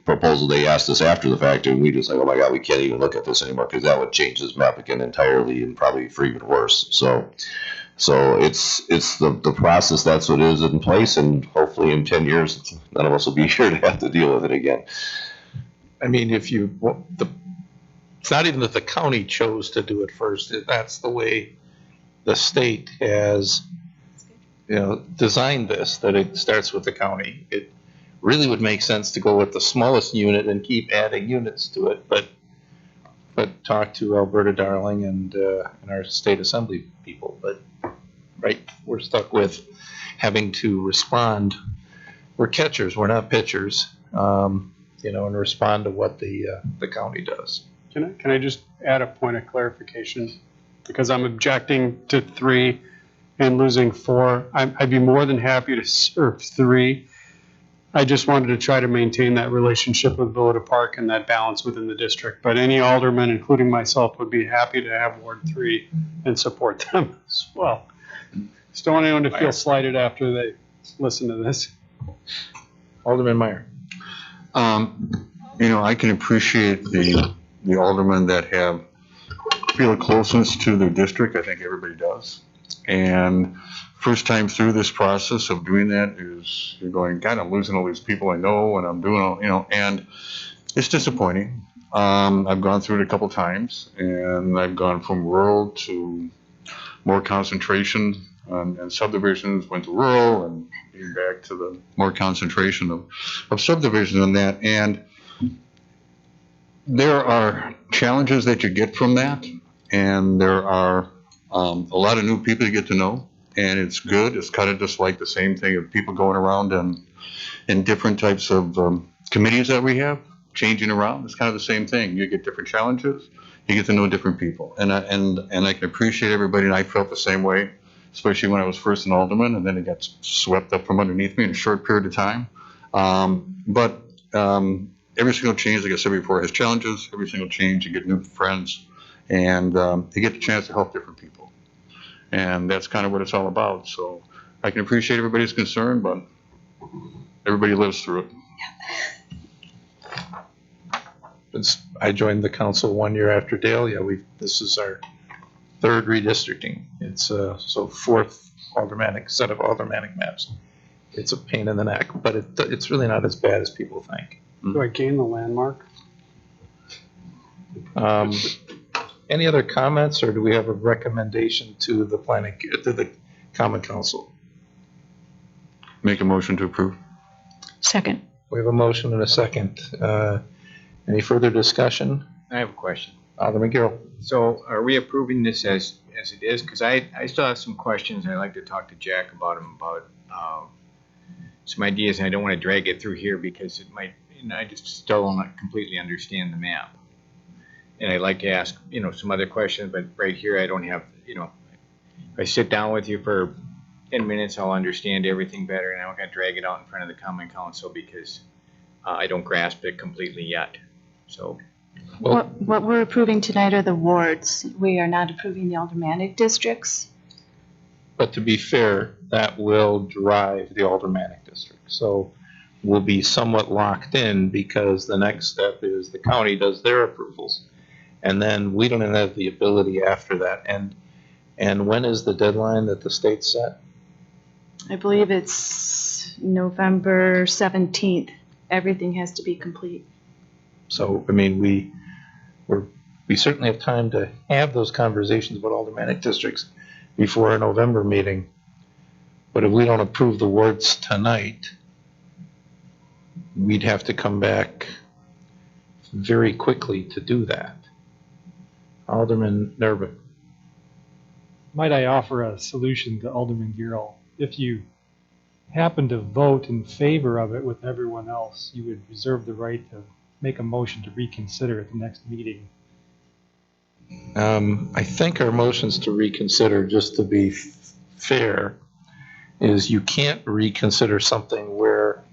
proposal. They asked us after the fact, and we just like, oh my God, we can't even look at this anymore, because that would change this map again entirely, and probably for even worse. So it's the process that's what is in place, and hopefully in 10 years, none of us will be here to have to deal with it again. I mean, it's not even that the county chose to do it first. That's the way the state has, you know, designed this, that it starts with the county. It really would make sense to go with the smallest unit and keep adding units to it, but but talk to Alberta Darling and our state assembly people. But right, we're stuck with having to respond. We're catchers, we're not pitchers, and respond to what the county does. Can I just add a point of clarification? Because I'm objecting to 3 and losing 4. I'd be more than happy to serve 3. I just wanted to try to maintain that relationship with Villota Park and that balance within the district. But any alderman, including myself, would be happy to have Ward 3 and support them as well. Just don't want anyone to feel slighted after they listen to this. Alderman Meyer. I can appreciate the aldermen that feel a closeness to their district. I think everybody does. And first time through this process of doing that is you're going, God, I'm losing all these people I know, and I'm doing all, and it's disappointing. I've gone through it a couple times, and I've gone from rural to more concentration and subdivisions, went to rural and came back to the more concentration of subdivisions and that. And there are challenges that you get from that, and there are a lot of new people you get to know, and it's good. It's kind of just like the same thing of people going around and in different types of committees that we have, changing around. It's kind of the same thing. You get different challenges. You get to know different people, and I can appreciate everybody, and I felt the same way, especially when I was first an alderman, and then it got swept up from underneath me in a short period of time. But every single change, like I said before, has challenges. Every single change, you get new friends, and you get the chance to help different people. And that's kind of what it's all about. So I can appreciate everybody's concern, but everybody lives through it. I joined the council 1 year after Dale. Yeah, this is our 3rd redistricting. It's so 4th set of aldermanic maps. It's a pain in the neck, but it's really not as bad as people think. Do I gain the landmark? Any other comments, or do we have a recommendation to the Common Council? Make a motion to approve. Second. We have a motion and a second. Any further discussion? I have a question. Alderman Gill. So are we approving this as it is? Because I still have some questions. I'd like to talk to Jack about them, about some ideas, and I don't want to drag it through here because it might, I just still don't completely understand the map. And I'd like to ask, some other questions, but right here I don't have, if I sit down with you for 10 minutes, I'll understand everything better, and I'm not going to drag it out in front of the Common Council because I don't grasp it completely yet. So, What we're approving tonight are the wards. We are not approving the aldermanic districts. But to be fair, that will drive the aldermanic district. So we'll be somewhat locked in because the next step is the county does their approvals. And then we don't have the ability after that. And when is the deadline that the state set? I believe it's November 17th. Everything has to be complete. So, we certainly have time to have those conversations about aldermanic districts before our November meeting. But if we don't approve the wards tonight, we'd have to come back very quickly to do that. Alderman Nerva. Might I offer a solution to Alderman Gill? If you happen to vote in favor of it with everyone else, you would reserve the right to make a motion to reconsider at the next meeting. I think our motions to reconsider, just to be fair, is you can't reconsider something where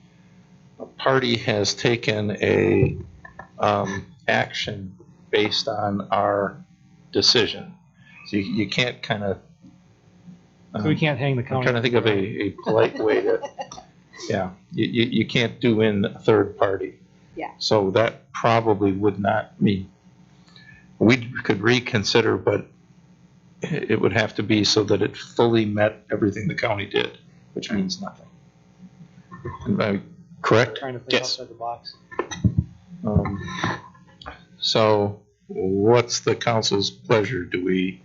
a party has taken a action based on our decision. So you can't kind of. So we can't hang the county. I'm trying to think of a polite way to. Yeah, you can't do in a third party. Yeah. So that probably would not mean. We could reconsider, but it would have to be so that it fully met everything the county did, which means nothing. Am I correct? Trying to think Yes. outside the box. So what's the council's pleasure? Do we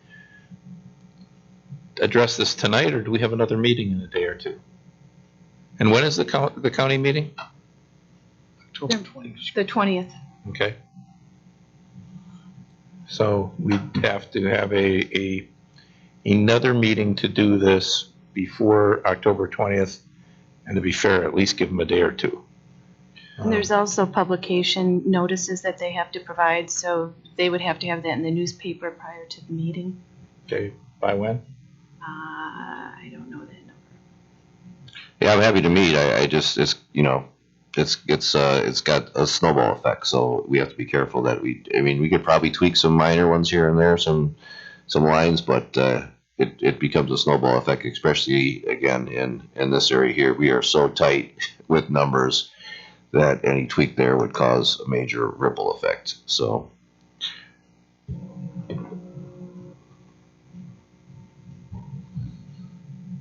address this tonight, or do we have another meeting in a day or two? And when is the county meeting? The 20th. Okay. So we have to have another meeting to do this before October 20th, and to be fair, at least give them a day or two. And there's also publication notices that they have to provide, so they would have to have that in the newspaper prior to the meeting. Okay, by when? I don't know that number. Yeah, I'm happy to meet. I just, it's, you know, it's got a snowball effect, so we have to be careful that we could probably tweak some minor ones here and there, some lines, but it becomes a snowball effect, especially again in this area here. We are so tight with numbers that any tweak there would cause a major ripple effect. So.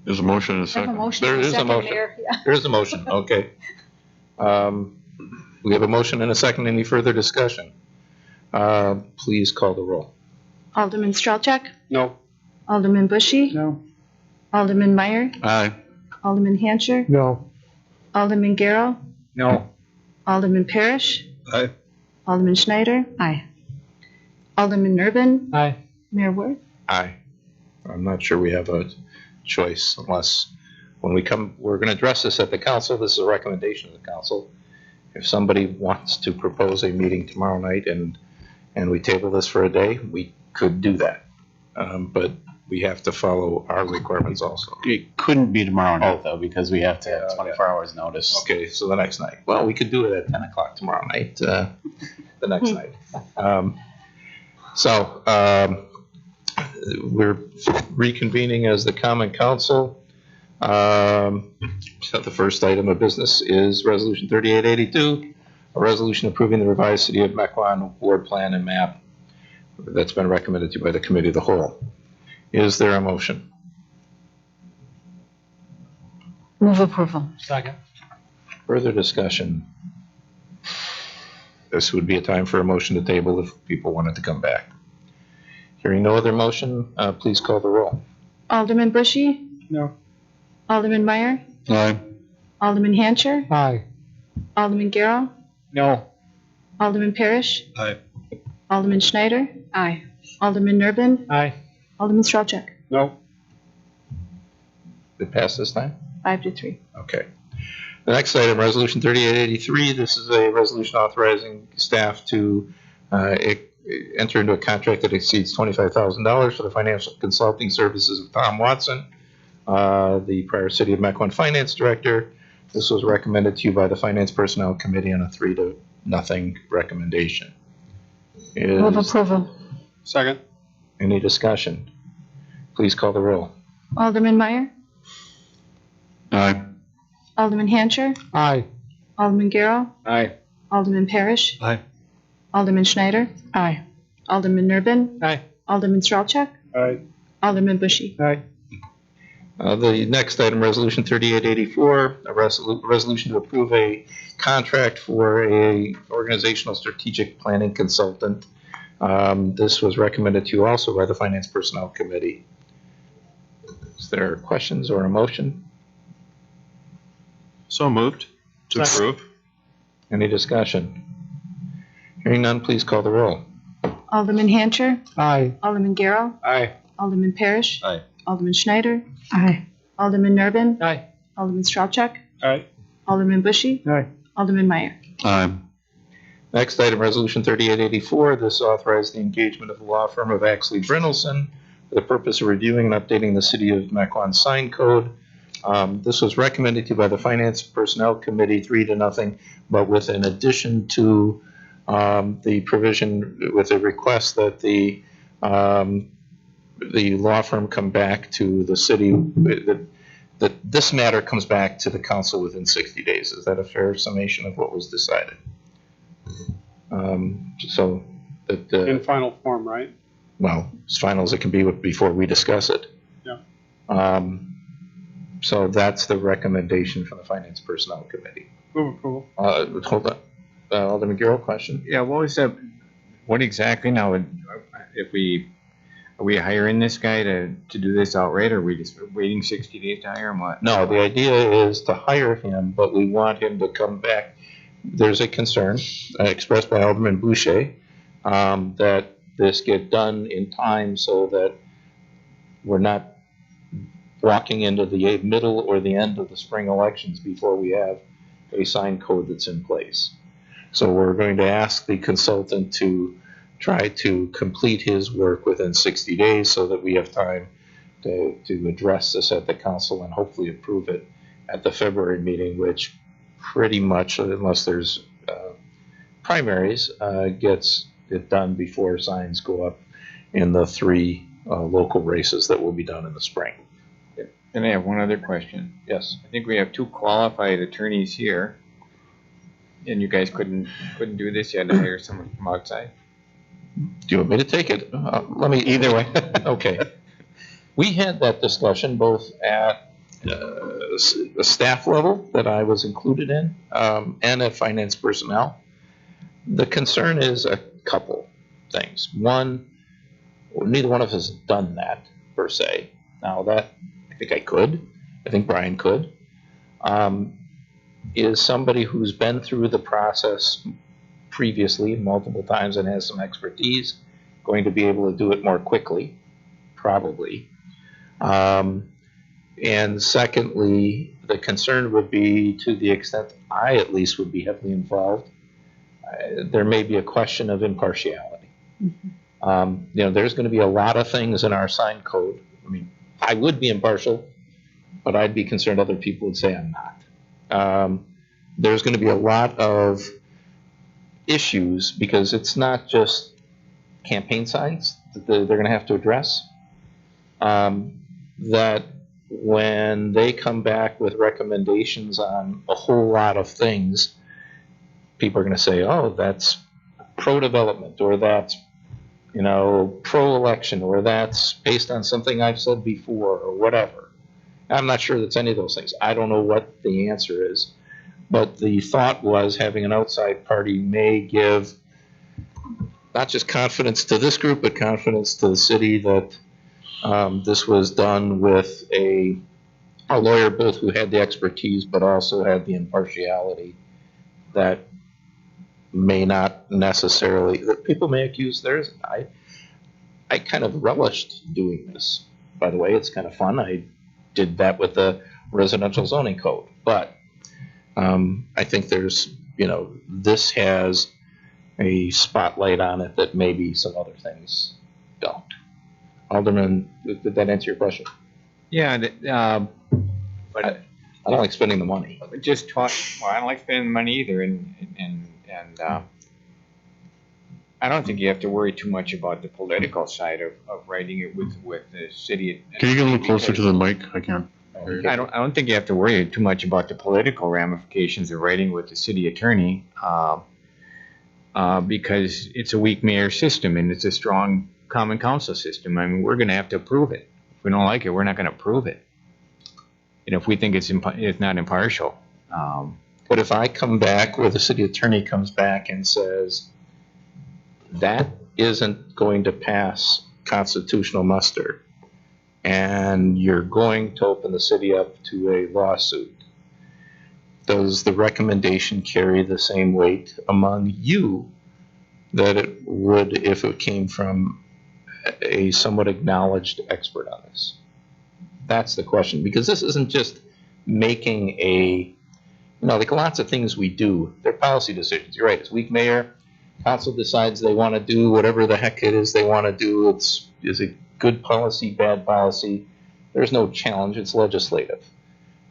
There's a motion and a I have a second. motion. There and a is a second, motion. Mayor. Yeah. There's a motion, okay. We have a motion and a second. Any further discussion? Please call the roll. Alderman Strelchak, No. Alderman Bushy, No. Alderman Meyer, Aye. Alderman Hancher, No. Alderman Garrow, No. Alderman Parrish, Aye. Alderman Schneider, Aye. Alderman Nerben, Aye. Mayor Worth. Aye. I'm not sure we have a choice unless, when we come, we're going to address this at the council. This is a recommendation of the council. If somebody wants to propose a meeting tomorrow night and we table this for a day, we could do that. But we have to follow our requirements also. It couldn't be tomorrow night, though, because we have to have 24 hours notice. Okay, so the next night. Well, we could do it at 10 o'clock tomorrow night, the next night. We're reconvening as the common council. So the first item of business is Resolution 3882, a resolution approving the revised City of Mequon Ward Plan and Map that's been recommended to you by the Committee of the Whole. Is there a motion? Move approval. Second. Further discussion? This would be a time for a motion to table if people wanted to come back. Hearing no other motion, please call the roll. Alderman Bushy, No. Alderman Meyer, Aye. Alderman Hancher, Aye. Alderman Garrow, No. Alderman Parrish, Aye. Alderman Schneider, Aye. Alderman Nerben, Aye. Alderman Strelchak. No. Did it pass this time? 5-3. Okay. The next item, Resolution 3883. This is a resolution authorizing staff to enter into a contract that exceeds $25,000 for the financial consulting services of Tom Watson, the prior City of Mequon Finance Director. This was recommended to you by the Finance Personnel Committee on a 3-0 recommendation. Move Is approval. Second. any discussion? Please call the roll. Alderman Meyer, Aye. Alderman Hancher, Aye. Alderman Garrow, Aye. Alderman Parrish, Aye. Alderman Schneider, Aye. Alderman Nerben, Aye. Alderman Strelchak, Aye. Alderman Bushy. Aye. The next item, Resolution 3884, a resolution to approve a contract for a organizational strategic planning consultant. This was recommended to you also by the Finance Personnel Committee. Is there questions or a motion? So moved to Second. approve. Any discussion? Hearing none, please call the roll. Alderman Hancher, Aye. Alderman Garrow, Aye. Alderman Parrish, Aye. Alderman Schneider, Aye. Alderman Nerben, Aye. Alderman Strelchak, Aye. Alderman Bushy, Aye. Alderman Meyer. Aye. Next item, Resolution 3884. This authorized the engagement of the law firm of Axley Brynolson for the purpose of reviewing and updating the City of Mequon sign code. This was recommended to you by the Finance Personnel Committee 3-0, but with an addition to the provision with a request that the law firm come back to the city, that this matter comes back to the council within 60 days. Is that a fair summation of what was decided? So that, In final form, right? well, as final as it can be before we discuss it. Yeah. So that's the recommendation from the Finance Personnel Committee. Move approval. Hold on. Alderman Garrow, question? Yeah, what was that, what exactly now, are we hiring this guy to do this outright, or are we just waiting 60 days to hire him, what? No, the idea is to hire him, but we want him to come back. There's a concern expressed by Alderman Boucher that this get done in time so that we're not walking into the middle or the end of the spring elections before we have a sign code that's in place. So we're going to ask the consultant to try to complete his work within 60 days so that we have time to address this at the council and hopefully approve it at the February meeting, which pretty much, unless there's primaries, gets it done before signs go up in the 3 local races that will be done in the spring. Then I have one other question. Yes. I think we have 2 qualified attorneys here, and you guys couldn't do this. You had to hire someone from outside. Do you want me to take it? Let me. Either way. Okay. We had that discussion both at the staff level that I was included in and at finance personnel. The concern is a couple things. One, neither one of us has done that per se. Now that I think I could, I think Brian could, is somebody who's been through the process previously multiple times and has some expertise going to be able to do it more quickly, probably. And secondly, the concern would be, to the extent I at least would be heavily involved, there may be a question of impartiality. Mm-hmm. There's going to be a lot of things in our sign code. I mean, I would be impartial, but I'd be concerned other people would say I'm not. There's going to be a lot of issues because it's not just campaign signs that they're going to have to address. That when they come back with recommendations on a whole lot of things, people are going to say, oh, that's pro-development, or that's, pro-election, or that's based on something I've said before, or whatever. I'm not sure that's any of those things. I don't know what the answer is. But the thought was having an outside party may give not just confidence to this group, but confidence to the city that this was done with a lawyer both who had the expertise but also had the impartiality that may not necessarily, that people may accuse theirs. I kind of relished doing this, by the way. It's kind of fun. I did that with the residential zoning code, but I think there's, this has a spotlight on it that maybe some other things don't. Alderman, did that answer your question? Yeah, but I don't like spending the money. Just talk. Well, I don't like spending the money either, and I don't think you have to worry too much about the political side of writing it with the city. Can you get a little closer to the mic? I can't. I don't think you have to worry too much about the political ramifications of writing with the city attorney, because it's a weak mayor system and it's a strong common council system. I mean, we're going to have to approve it. If we don't like it, we're not going to approve it. And if we think it's not impartial. But if I come back, or the city attorney comes back and says, that isn't going to pass constitutional muster, and you're going to open the city up to a lawsuit, does the recommendation carry the same weight among you that it would if it came from a somewhat acknowledged expert on this? That's the question, because this isn't just making a, like lots of things we do, they're policy decisions. You're right, it's weak mayor, council decides they want to do whatever the heck it is they want to do. Is it good policy, bad policy? There's no challenge, it's legislative.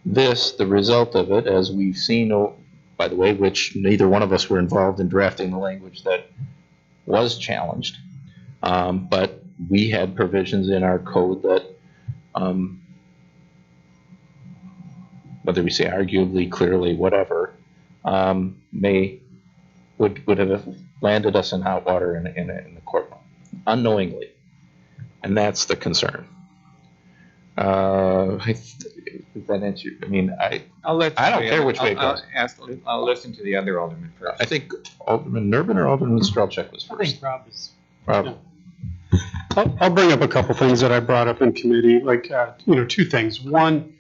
This, the result of it, as we've seen, by the way, which neither one of us were involved in drafting the language that was challenged, but we had provisions in our code that, whether we say arguably, clearly, whatever, would have landed us in hot water in the courtroom, unknowingly. And that's the concern. Does that answer? I mean, I don't care which way it goes. I'll listen to the other alderman first. I think Alderman Nervin or Alderman Strelchuk was first. I think Rob is. Rob. I'll bring up a couple things that I brought up in committee, like, 2 things. One,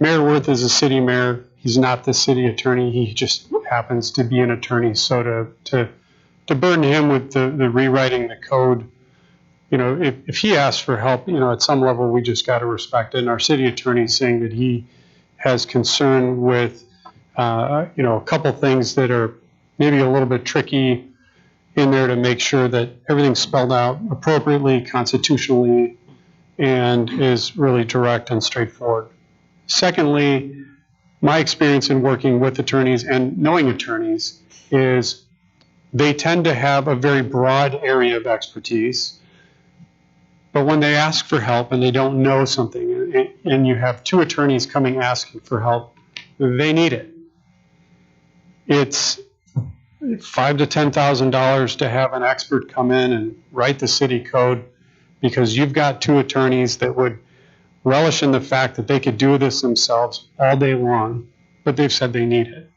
Mayor Worth is a city mayor. He's not the city attorney. He just happens to be an attorney. So to to burden him with the rewriting the code, you know, if he asks for help, you know, at some level, we just got to respect it. And our city attorney saying that he has concern with, you know, a couple things that are maybe a little bit tricky in there to make sure that everything's spelled out appropriately, constitutionally, and is really direct and straightforward. Secondly, my experience in working with attorneys and knowing attorneys is they tend to have a very broad area of expertise. But when they ask for help and they don't know something, and you have two attorneys coming asking for help, they need it. It's $5,000 to $10,000 to have an expert come in and write the city code because you've got two attorneys that would relish in the fact that they could do this themselves all day long, but they've said they need it.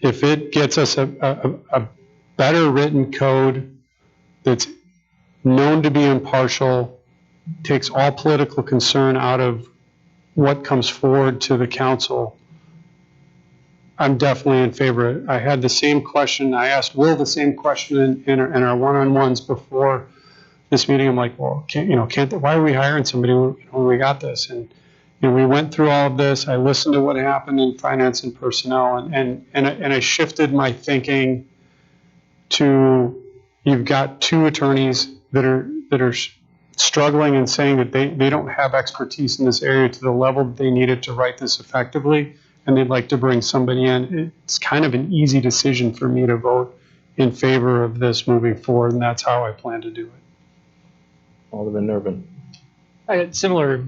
If it gets us a better written code that's known to be impartial, takes all political concern out of what comes forward to the council, I'm definitely in favor. I had the same question. I asked Will the same question in our one-on-ones before this meeting. I'm like, well, why are we hiring somebody when we got this? And you know, we went through all of this. I listened to what happened in finance and personnel, and I shifted my thinking to you've got two attorneys that are struggling and saying that they don't have expertise in this area to the level that they needed to write this effectively, and they'd like to bring somebody in. It's kind of an easy decision for me to vote in favor of this moving forward, and that's how I plan to do it. Alderman Nervin. I had similar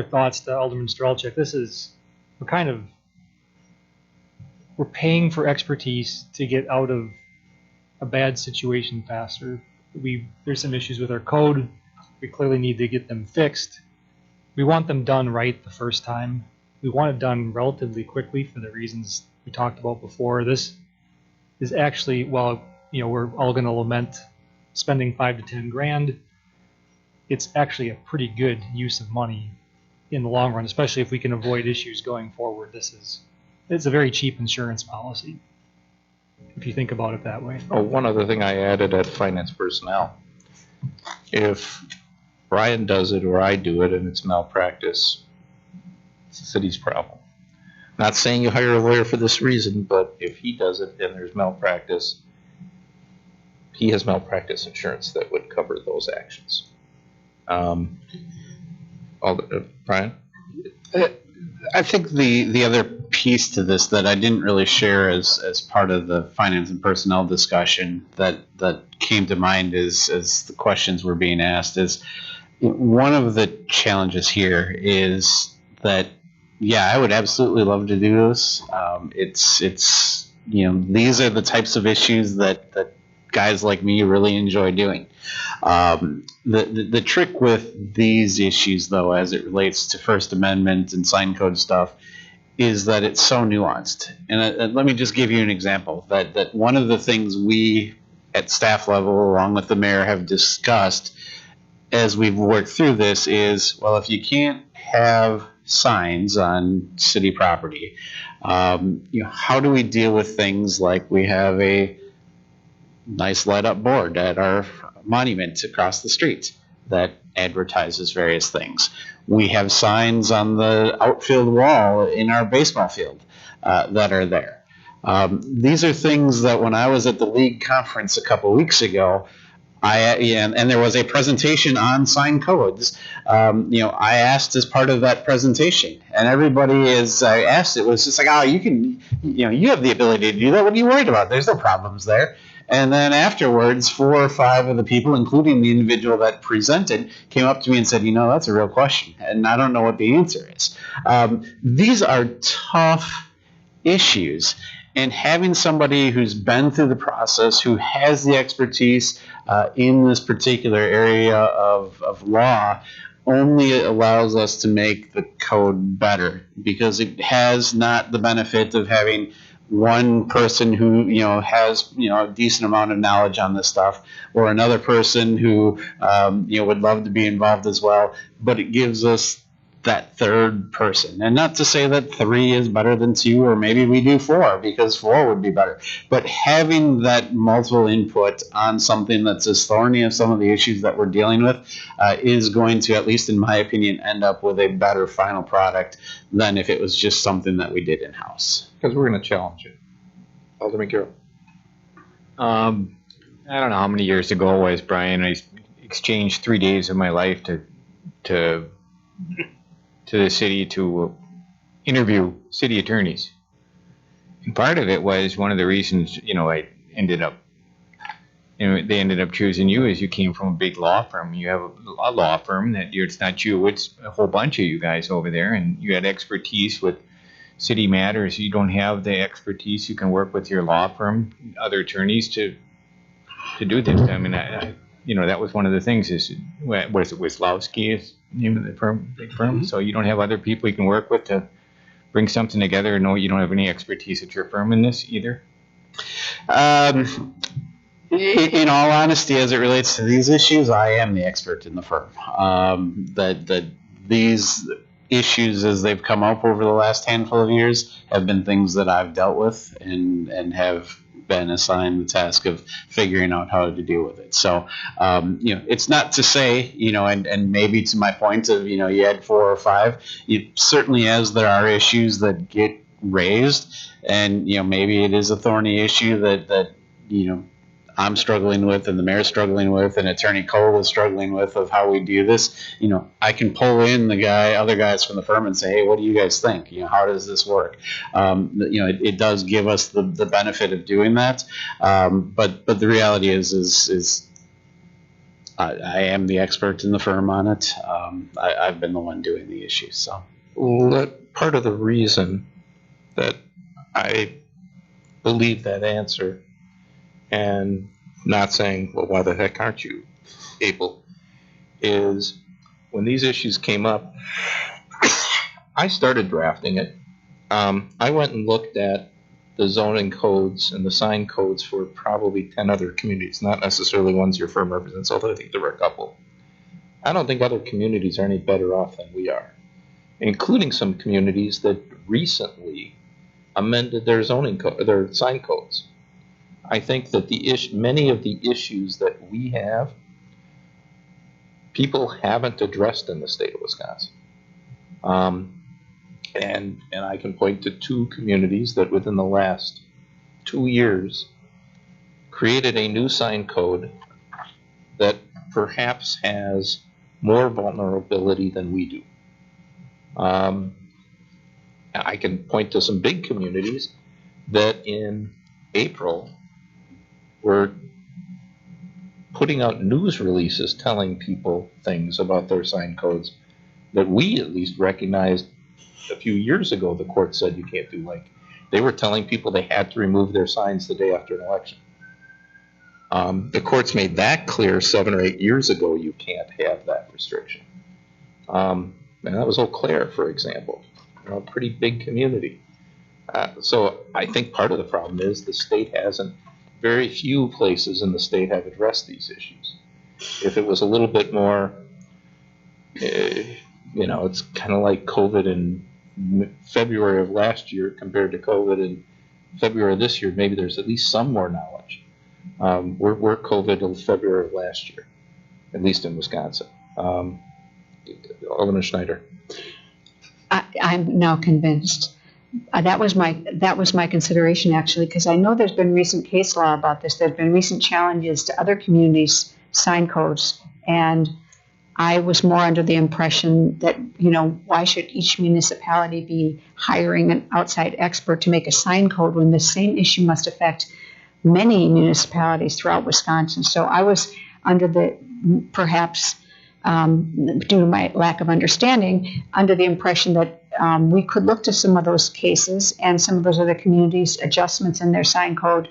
thoughts to Alderman Strelczyk. We're paying for expertise to get out of a bad situation faster. There's some issues with our code. We clearly need to get them fixed. We want them done right the first time. We want it done relatively quickly for the reasons we talked about before. This is actually, well, you know, we're all going to lament spending $5 to $10 grand. It's actually a pretty good use of money in the long run, especially if we can avoid issues going forward. It's a very cheap insurance policy, if you think about it that way. Oh, one other thing I added at finance personnel. If Brian does it or I do it and it's malpractice, it's the city's problem. Not saying you hire a lawyer for this reason, but if he does it and there's malpractice, he has malpractice insurance that would cover those actions. Brian? I think the other piece to this that I didn't really share as part of the finance and personnel discussion that came to mind as the questions were being asked is one of the challenges here is that, yeah, I would absolutely love to do this. It's you know, these are the types of issues that guys like me really enjoy doing. The trick with these issues, though, as it relates to First Amendment and sign code stuff, is that it's so nuanced. And let me just give you an example. That one of the things we at staff level, along with the mayor, have discussed as we've worked through this is, well, if you can't have signs on city property, you know, how do we deal with things like we have a nice light up board at our monument across the street that advertises various things. We have signs on the outfield wall in our baseball field that are there. These are things that when I was at the league conference a couple weeks ago, and there was a presentation on sign codes. You know, I asked as part of that presentation, and everybody I asked, it was just like, oh, you can, you know, you have the ability to do that. What are you worried about? There's no problems there. And then afterwards, 4 or 5 of the people, including the individual that presented, came up to me and said, you know, that's a real question, and I don't know what the answer is. These are tough issues, and having somebody who's been through the process, who has the expertise in this particular area of law, only allows us to make the code better, because it has not the benefit of having one person who, you know, has, you know, a decent amount of knowledge on this stuff, or another person who, you know, would love to be involved as well. But it gives us that third person. And not to say that 3 is better than 2, or maybe we do 4 because 4 would be better. But having that multiple input on something that's as thorny as some of the issues that we're dealing with is going to, at least in my opinion, end up with a better final product than if it was just something that we did in-house. Because we're going to challenge it. Alderman Carroll. I don't know how many years ago it was, Brian. I exchanged 3 days of my life to the city to interview city attorneys. And part of it was one of the reasons, I ended up, they ended up choosing you is you came from a big law firm. You have a law firm that it's not you, it's a whole bunch of you guys over there, and you had expertise with city matters. You don't have the expertise. You can work with your law firm, other attorneys to do this. I mean, that was one of the things is, what is it, Wisłowski is the name of the firm, big firm? Mm-hmm. So you don't have other people you can work with to bring something together. No, you don't have any expertise at your firm in this either? In all honesty, as it relates to these issues, I am the expert in the firm. That these issues, as they've come up over the last handful of years, have been things that I've dealt with and have been assigned the task of figuring out how to deal with it. So, it's not to say, and maybe to my point of, you had 4 or 5, certainly as there are issues that get raised, and, maybe it is a thorny issue that I'm struggling with, and the mayor's struggling with, and Attorney Cole is struggling with, of how we do this. I can pull in other guys from the firm and say, hey, what do you guys think? How does this work? It does give us the benefit of doing that. But the reality is I am the expert in the firm on it. I've been the one doing the issues. So Part of the reason that I believe that answer, and not saying, well, why the heck aren't you able, is when these issues came up, I started drafting it. I went and looked at the zoning codes and the sign codes for probably 10 other communities, not necessarily ones your firm represents, although I think there were a couple. I don't think other communities are any better off than we are, including some communities that recently amended their their sign codes. I think that many of the issues that we have, people haven't addressed in the state of Wisconsin. And I can point to 2 communities that within the last 2 years created a new sign code that perhaps has more vulnerability than we do. I can point to some big communities that in April were putting out news releases telling people things about their sign codes that we at least recognized a few years ago the court said you can't do. Like, they were telling people they had to remove their signs the day after an election. The courts made that clear 7 or 8 years ago you can't have that restriction. And that was Eau Claire, for example, a pretty big community. So I think part of the problem is the state hasn't, very few places in the state have addressed these issues. If it was a little bit more, it's kind of like COVID in February of last year compared to COVID in February of this year, maybe there's at least some more knowledge. We're COVID in February of last year, at least in Wisconsin. Alderman Schneider. I'm now convinced. That was my consideration, actually, because I know there's been recent case law about this. There's been recent challenges to other communities' sign codes, and I was more under the impression that, why should each municipality be hiring an outside expert to make a sign code when the same issue must affect many municipalities throughout Wisconsin? So I was under the, perhaps due to my lack of understanding, under the impression that we could look to some of those cases and some of those other communities' adjustments in their sign code,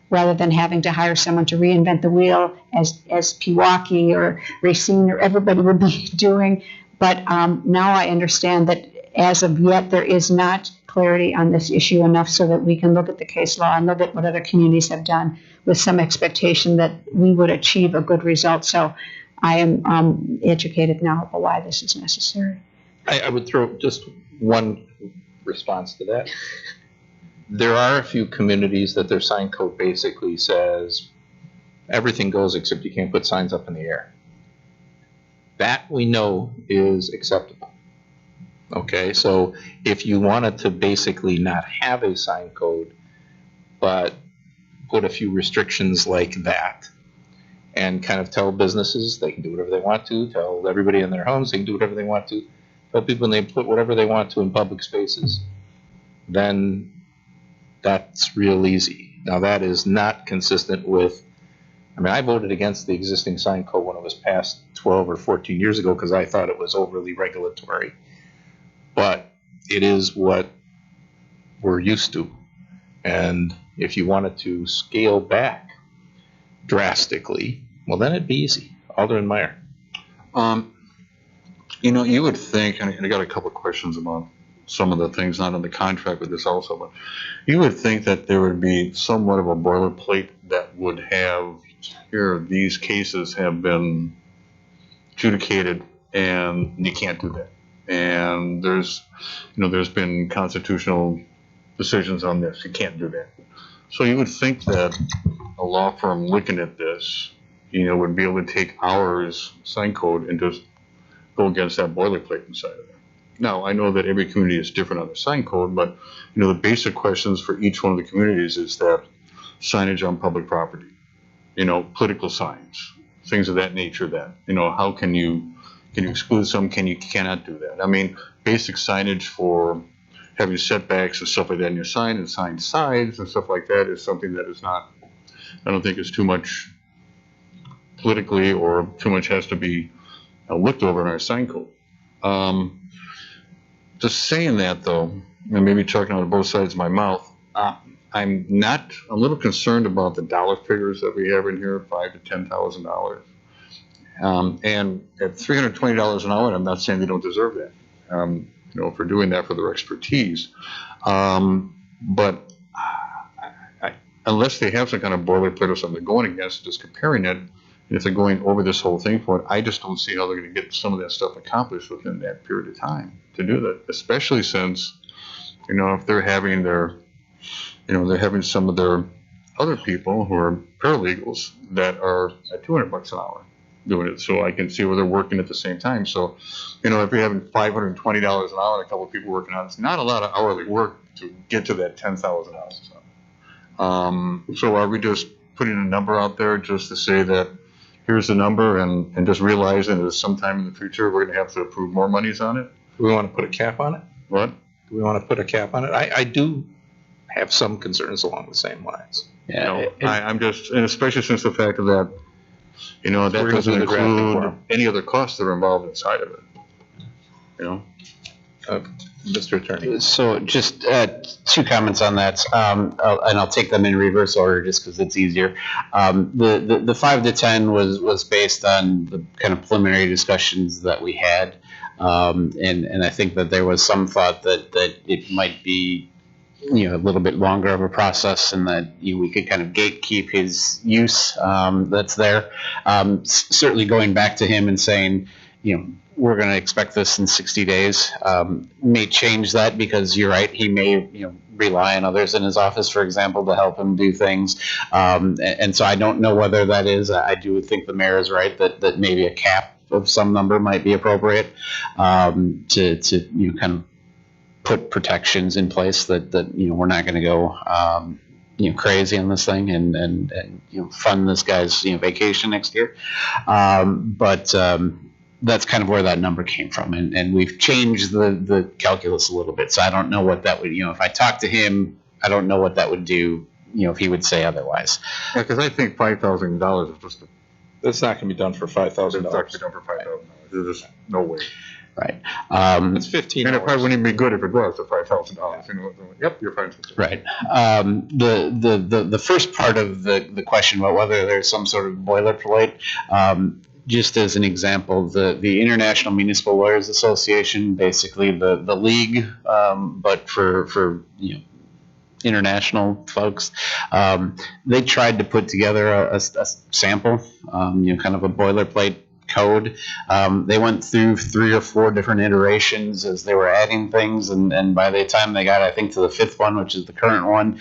rather than having to hire someone to reinvent the wheel as Pewaukee or Racine or everybody would be doing. But now I understand that as of yet there is not clarity on this issue enough so that we can look at the case law and look at what other communities have done with some expectation that we would achieve a good result. So I am educated now about why this is necessary. I would throw just one response to that. There are a few communities that their sign code basically says everything goes except you can't put signs up in the air. That we know is acceptable. Okay, so if you wanted to basically not have a sign code, but put a few restrictions like that, and kind of tell businesses they can do whatever they want to, tell everybody in their homes they can do whatever they want to, tell people they put whatever they want to in public spaces, then that's real easy. Now that is not consistent with, I mean, I voted against the existing sign code when it was passed 12 or 14 years ago because I thought it was overly regulatory. But it is what we're used to. And if you wanted to scale back drastically, well, then it'd be easy. Alderman Meyer. You know, you would think, and I got a couple of questions about some of the things not in the contract with this also, but you would think that there would be somewhat of a boilerplate that would have, here, these cases have been adjudicated and you can't do that. And there's, you know, there's been constitutional decisions on this. You can't do that. So you would think that a law firm looking at this, you know, would be able to take our sign code and just go against that boilerplate inside of there. Now, I know that every community is different on their sign code, but, you know, the basic questions for each one of the communities is that signage on public property, you know, political signs, things of that nature that, you know, how can you exclude some, cannot do that. I mean, basic signage for having setbacks and stuff like that in your sign and sign sides and stuff like that is something that is not, I don't think is too much politically or too much has to be looked over in our sign code. Just saying that though, and maybe talking out of both sides of my mouth, I'm a little concerned about the dollar figures that we have in here, $5,000 to $10,000. And at $320 an hour, I'm not saying they don't deserve that, you know, for doing that for their expertise. But unless they have some kind of boilerplate or something they're going against, just comparing it, and if they're going over this whole thing for it, I just don't see how they're going to get some of that stuff accomplished within that period of time to do that, especially since, you know, if they're having their, you know, they're having some of their other people who are paralegals that are at $200 an hour doing it. So I can see where they're working at the same time. So, you know, if you're having $520 an hour and a couple of people working on it, it's not a lot of hourly work to get to that $10,000. So are we just putting a number out there just to say that here's the number and just realizing that sometime in the future we're going to have to approve more monies on it? Do we want to put a cap on it? What? Do we want to put a cap on it? I do have some concerns along the same lines. Yeah, you know, I'm just, and especially since the fact of that, you know, that doesn't include any other costs that are involved inside of it. You know? Mr. Attorney. So just two comments on that, and I'll take them in reverse order just because it's easier. The 5 to 10 was based on the kind of preliminary discussions that we had, and I think that there was some thought that it might be, you know, a little bit longer of a process, and that, you know, we could kind of gatekeep his use that's there. Certainly going back to him and saying, you know, we're going to expect this in 60 days, may change that, because you're right, he may, you know, rely on others in his office, for example, to help him do things. And so I don't know whether that is, I do think the mayor is right that maybe a cap of some number might be appropriate to you know, kind of put protections in place that you know, we're not going to go you know, crazy on this thing and you know, fund this guy's, you know, vacation next year. But that's kind of where that number came from, and we've changed the calculus a little bit. So I don't know what that would, you know, if I talk to him, I don't know what that would do, you know, if he would say otherwise. Yeah, because I think $5,000 is just That's not going to be done for $5,000. It's not going to be done for $5,000. There's just no way. Right. It's 15 And it hours. probably wouldn't even be good if it was for $5,000. You know, yep, you're fine. Right. The first part of the question about whether there's some sort of boilerplate, just as an example, the International Municipal Lawyers Association, basically the league, but for you know, international folks, they tried to put together a sample, you know, kind of a boilerplate code. They went through 3 or 4 different iterations as they were adding things, and by the time they got, I think, to the 5th one, which is the current one,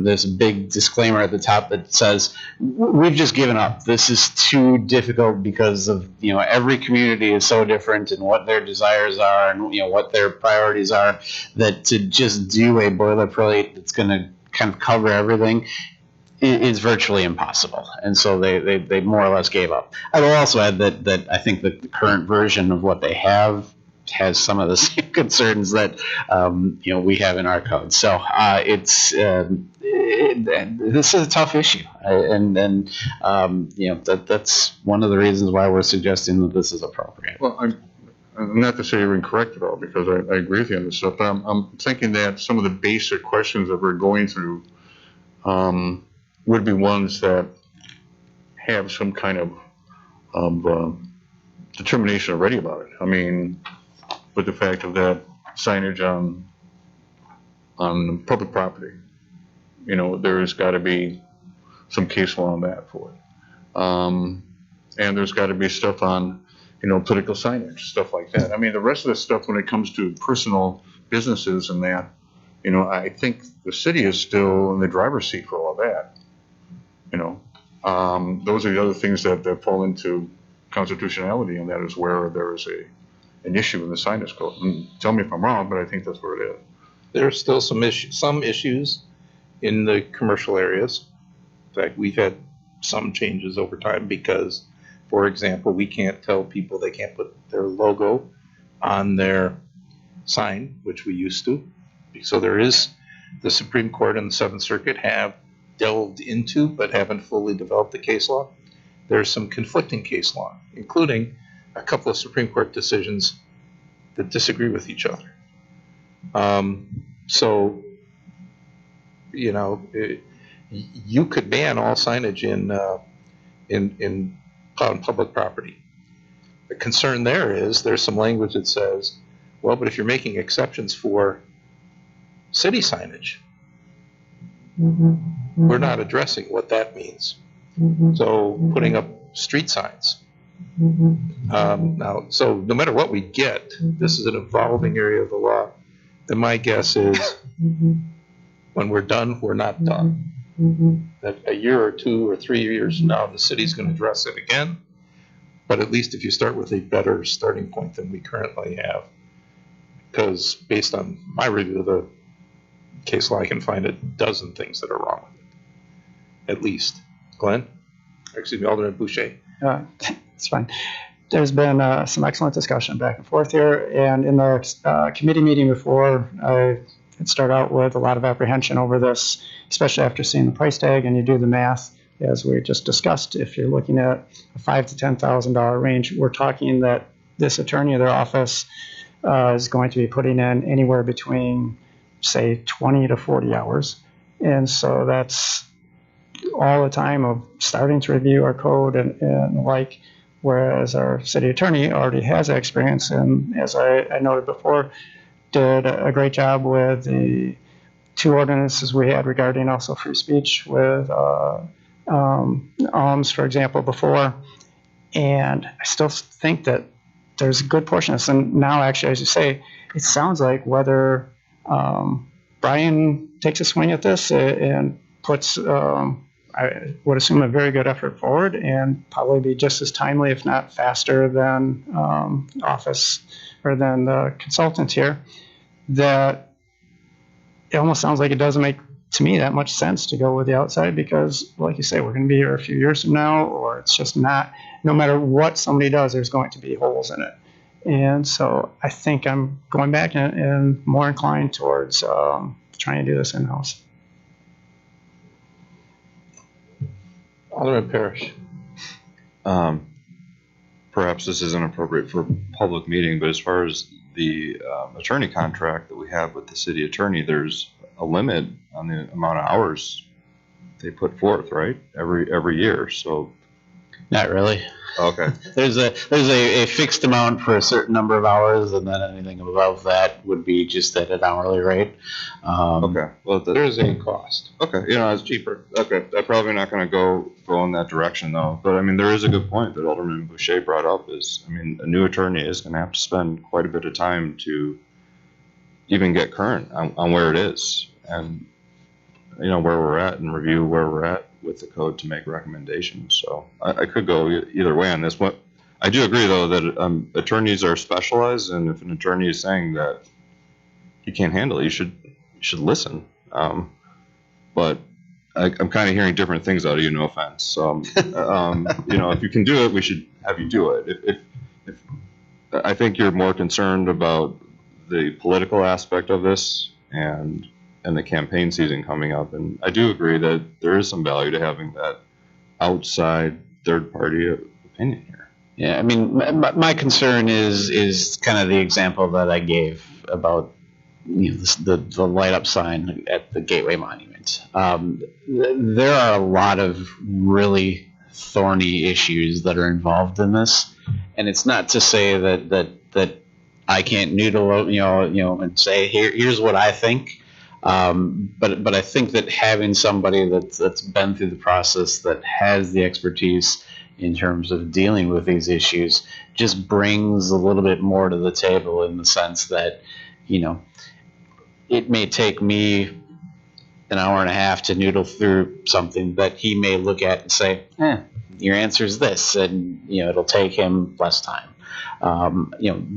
there's a big disclaimer at the top that says, we've just given up. This is too difficult because of, every community is so different and what their desires are and, what their priorities are, that to just do a boilerplate that's going to kind of cover everything is virtually impossible. And so they more or less gave up. I will also add that I think that the current version of what they have has some of the same concerns that we have in our code. So this is a tough issue, and that's one of the reasons why we're suggesting that this is appropriate. Well, I'm not to say you're incorrect at all, because I agree with you on this stuff, but I'm thinking that some of the basic questions that we're going through would be ones that have some kind of determination already about it. I mean, with the fact of that signage on public property, there's got to be some case law on that for it. And there's got to be stuff on, political signage, stuff like that. I mean, the rest of the stuff when it comes to personal businesses and that, I think the city is still in the driver's seat for all of that. Those are the other things that fall into constitutionality, and that is where there is an issue in the signage code. And tell me if I'm wrong, but I think that's where it is. There are still some issues in the commercial areas. In fact, we've had some changes over time because, for example, we can't tell people they can't put their logo on their sign, which we used to. So there is, the Supreme Court and the Seventh Circuit have delved into but haven't fully developed the case law. There's some conflicting case law, including a couple of Supreme Court decisions that disagree with each other. You could ban all signage on public property. The concern there is there's some language that says, well, but if you're making exceptions for city signage, we're not addressing what that means. So putting up street signs. Now, so no matter what we get, this is an evolving area of the law. Then my guess is when we're done, we're not done. That a year or 2 or 3 years from now, the city's going to address it again. But at least if you start with a better starting point than we currently have, because based on my review of the case law, I can find a dozen things that are wrong with it. At least. Glenn? Excuse me, Alderman Boucher. It's fine. There's been some excellent discussion back and forth here, and in the committee meeting before, I had started out with a lot of apprehension over this, especially after seeing the price tag, and you do the math, as we just discussed. If you're looking at a $5,000 to $10,000 range, we're talking that this attorney or their office is going to be putting in anywhere between, say, 20 to 40 hours. And so that's all the time of starting to review our code and whereas our city attorney already has that experience, and as I noted before, did a great job with the 2 ordinances we had regarding also free speech with alms, for example, before. And I still think that there's a good portion of this. And now, actually, as you say, it sounds like whether Brian takes a swing at this and puts, I would assume, a very good effort forward and probably be just as timely, if not faster, than office or than the consultant here, that it almost sounds like it doesn't make, to me, that much sense to go with the outside because, like you say, we're going to be here a few years from now, or it's just not, no matter what somebody does, there's going to be holes in it. And so I think I'm going back and more inclined towards trying to do this in-house. Alderman Parrish. Perhaps this isn't appropriate for a public meeting, but as far as the attorney contract that we have with the city attorney, there's a limit on the amount of hours they put forth, right? Every year. So Not really. Okay. There's a fixed amount for a certain number of hours, and then anything above that would be just at an hourly rate. Okay. Well, There is a cost. okay. It's cheaper. Okay. I'm probably not going to go in that direction though. But I mean, there is a good point that Alderman Boucher brought up. Is, I mean, a new attorney is going to have to spend quite a bit of time to even get current on where it is, and where we're at, and review where we're at with the code to make recommendations. So I could go either way on this. What I do agree though that attorneys are specialized, and if an attorney is saying that he can't handle it, you should listen. But I'm kind of hearing different things out of you. No offense. So if you can do it, we should have you do it. If I think you're more concerned about the political aspect of this and the campaign season coming up, and I do agree that there is some value to having that outside third-party opinion here. Yeah, I mean, my concern is kind of the example that I gave about the light up sign at the Gateway Monument. There are a lot of really thorny issues that are involved in this, and it's not to say that I can't noodle, and say here's what I think. But I think that having somebody that's been through the process, that has the expertise in terms of dealing with these issues, just brings a little bit more to the table, in the sense that, it may take me an hour and a half to noodle through something that he may look at and say, your answer is this, and it'll take him less time.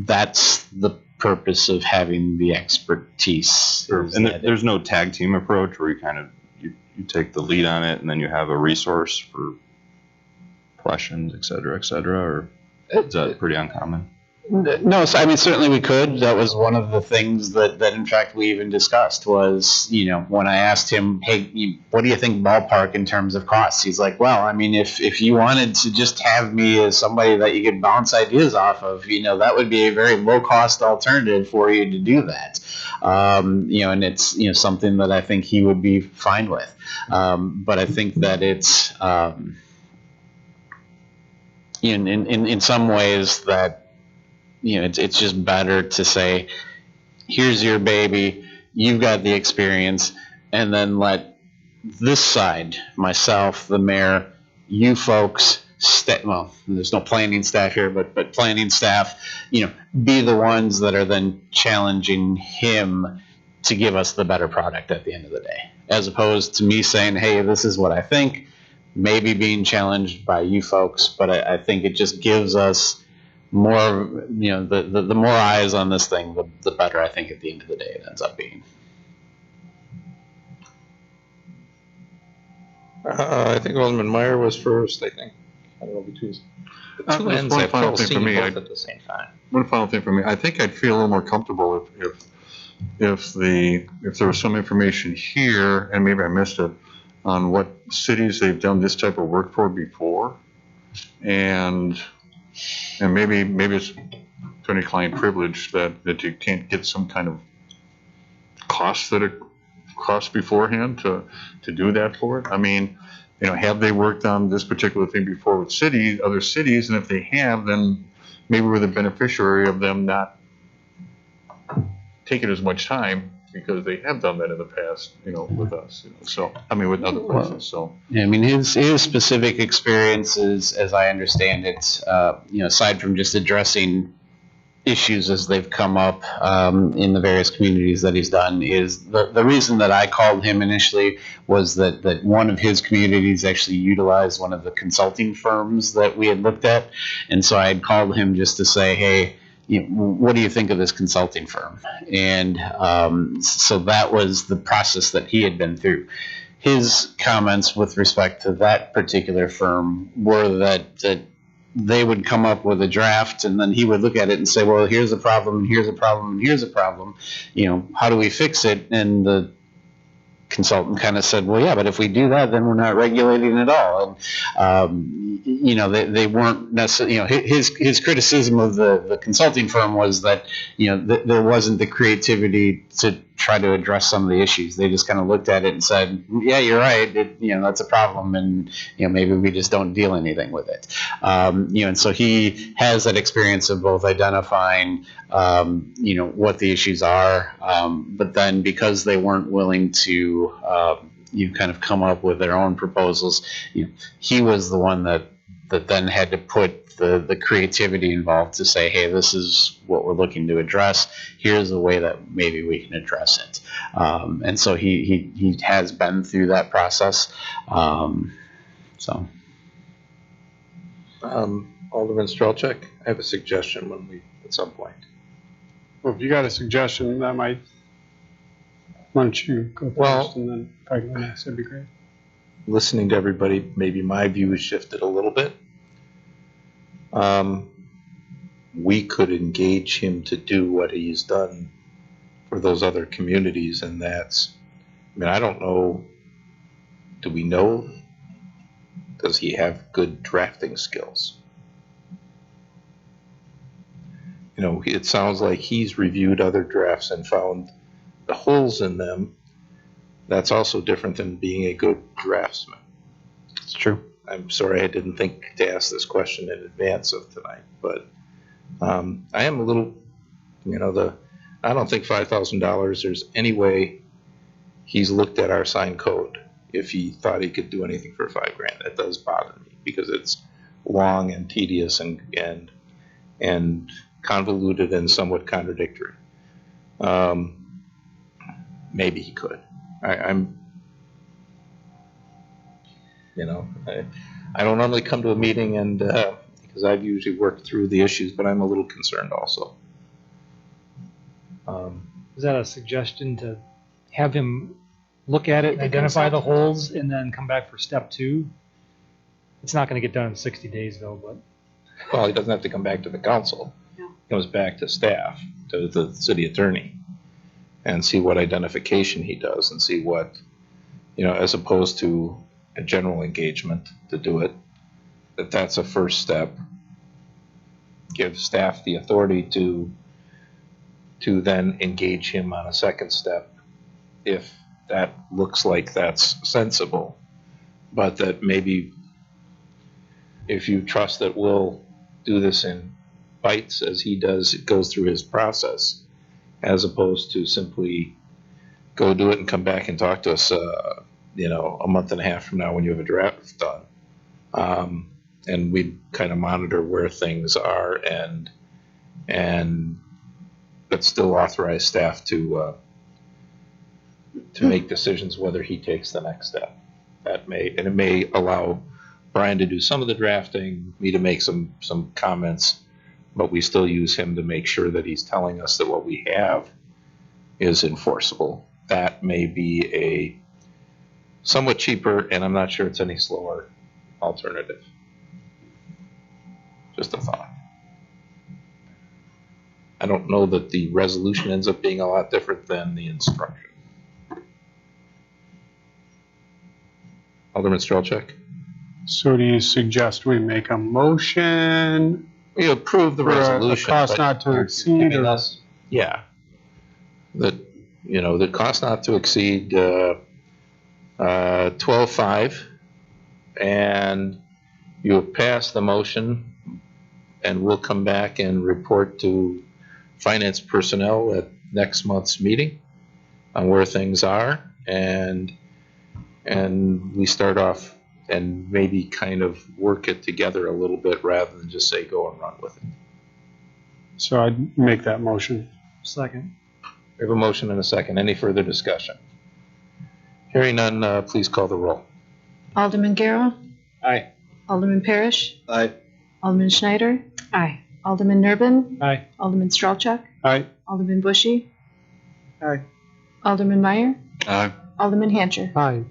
That's the purpose of having the expertise. And there's no tag team approach where you kind of you take the lead on it, and then you have a resource for questions, et cetera, or is that pretty uncommon? No, so, I mean, certainly we could. That was one of the things that in fact we even discussed was, when I asked him, hey, what do you think ballpark in terms of costs? He's like, well, I mean, if you wanted to just have me as somebody that you could bounce ideas off of, that would be a very low cost alternative for you to do that. And it's, something that I think he would be fine with. But I think that it's, in some ways that, it's just better to say, here's your baby, you've got the experience, and then let this side, myself, the mayor, you folks, well, there's no planning staff here, but planning staff, be the ones that are then challenging him to give us the better product at the end of the day, as opposed to me saying, hey, this is what I think, maybe being challenged by you folks. But I think it just gives us more, the more eyes on this thing, the better I think at the end of the day it ends up being. I think Alderman Meyer was first, I think. I don't know, between the two ends, I felt seeing both at the same time. One final thing for me, I think I'd feel a little more comfortable if there was some information here, and maybe I missed it, on what cities they've done this type of work for before, and maybe it's attorney-client privilege that you can't get some kind of cost beforehand to do that for it. I mean, have they worked on this particular thing before with other cities, and if they have, then maybe we're the beneficiary of them not taking as much time, because they have done that in the past, with us, so, I mean, with other places, so. Yeah, I mean, his specific experiences, as I understand it, aside from just addressing issues as they've come up in the various communities that he's done, is the reason that I called him initially was that one of his communities actually utilized one of the consulting firms that we had looked at, and so I had called him just to say, hey, what do you think of this consulting firm? And so that was the process that he had been through. His comments with respect to that particular firm were that they would come up with a draft, and then he would look at it and say, well, here's a problem, and here's a problem, and here's a problem. How do we fix it? And the consultant kind of said, well, yeah, but if we do that, then we're not regulating at all. And they weren't necessarily, his criticism of the consulting firm was that there wasn't the creativity try to address some of the issues. They just kind of looked at it and said, yeah, you're right, that's a problem, and maybe we just don't deal anything with it. And so he has that experience of both identifying what the issues are, but then because they weren't willing to kind of come up with their own proposals, he was the one that then had to put the creativity involved to say, hey, this is what we're looking to address. Here's a way that maybe we can address it. And so he has been through that process. Alderman Strelchuk, I have a suggestion at some point. Well, if you got a suggestion, why don't you go first, and then if I go next, that'd be great. Listening to everybody, maybe my view has shifted a little bit. We could engage him to do what he's done for those other communities, and I don't know, do we know, does he have good drafting skills? It sounds like he's reviewed other drafts and found the holes in them. That's also different than being a good draftsman. It's true. I'm sorry I didn't think to ask this question in advance of tonight, but I am a little, I don't think $5,000, there's any way he's looked at our sign code if he thought he could do anything for $5,000. That does bother me because it's long and tedious and convoluted and somewhat contradictory. Maybe he could. I don't normally come to a meeting and because I've usually worked through the issues, but I'm a little concerned also. Is that a suggestion to have him look at it and identify the holes and then come back for step 2? It's not going to get done in 60 days though, but. Well, he doesn't have to come back to the council. No. He comes back to staff, to the city attorney, and see what identification he does and see what, as opposed to a general engagement to do it, that's a first step. Give staff the authority to then engage him on a second step if that looks like that's sensible, but that maybe if you trust that we'll do this in bites as he does, it goes through his process, as opposed to simply go do it and come back and talk to us a month and a half from now when you have a draft done. And we kind of monitor where things are but still authorize staff to make decisions whether he takes the next step. It may allow Brian to do some of the drafting, me to make some comments, but we still use him to make sure that he's telling us that what we have is enforceable. That may be a somewhat cheaper, and I'm not sure it's any slower alternative. Just a thought. I don't know that the resolution ends up being a lot different than the instruction. Alderman Strelchuk? So do you suggest we make a motion? We approve the resolution. A cost not to exceed? Yeah. The cost not to exceed 12.5, and you have passed the motion, and we'll come back and report to finance personnel at next month's meeting on where things are, and we start off and maybe kind of work it together a little bit rather than just say go and run with it. So I'd make that motion. Second. We have a motion and a second. Any further discussion? Hearing none, please call the roll. Alderman Garrow? Aye. Alderman Parrish? Aye. Alderman Schneider? Aye. Alderman Nurbin? Aye. Alderman Strelchuk? Aye. Alderman Bushy? Aye. Alderman Meyer? Aye. Alderman Hancher? Aye.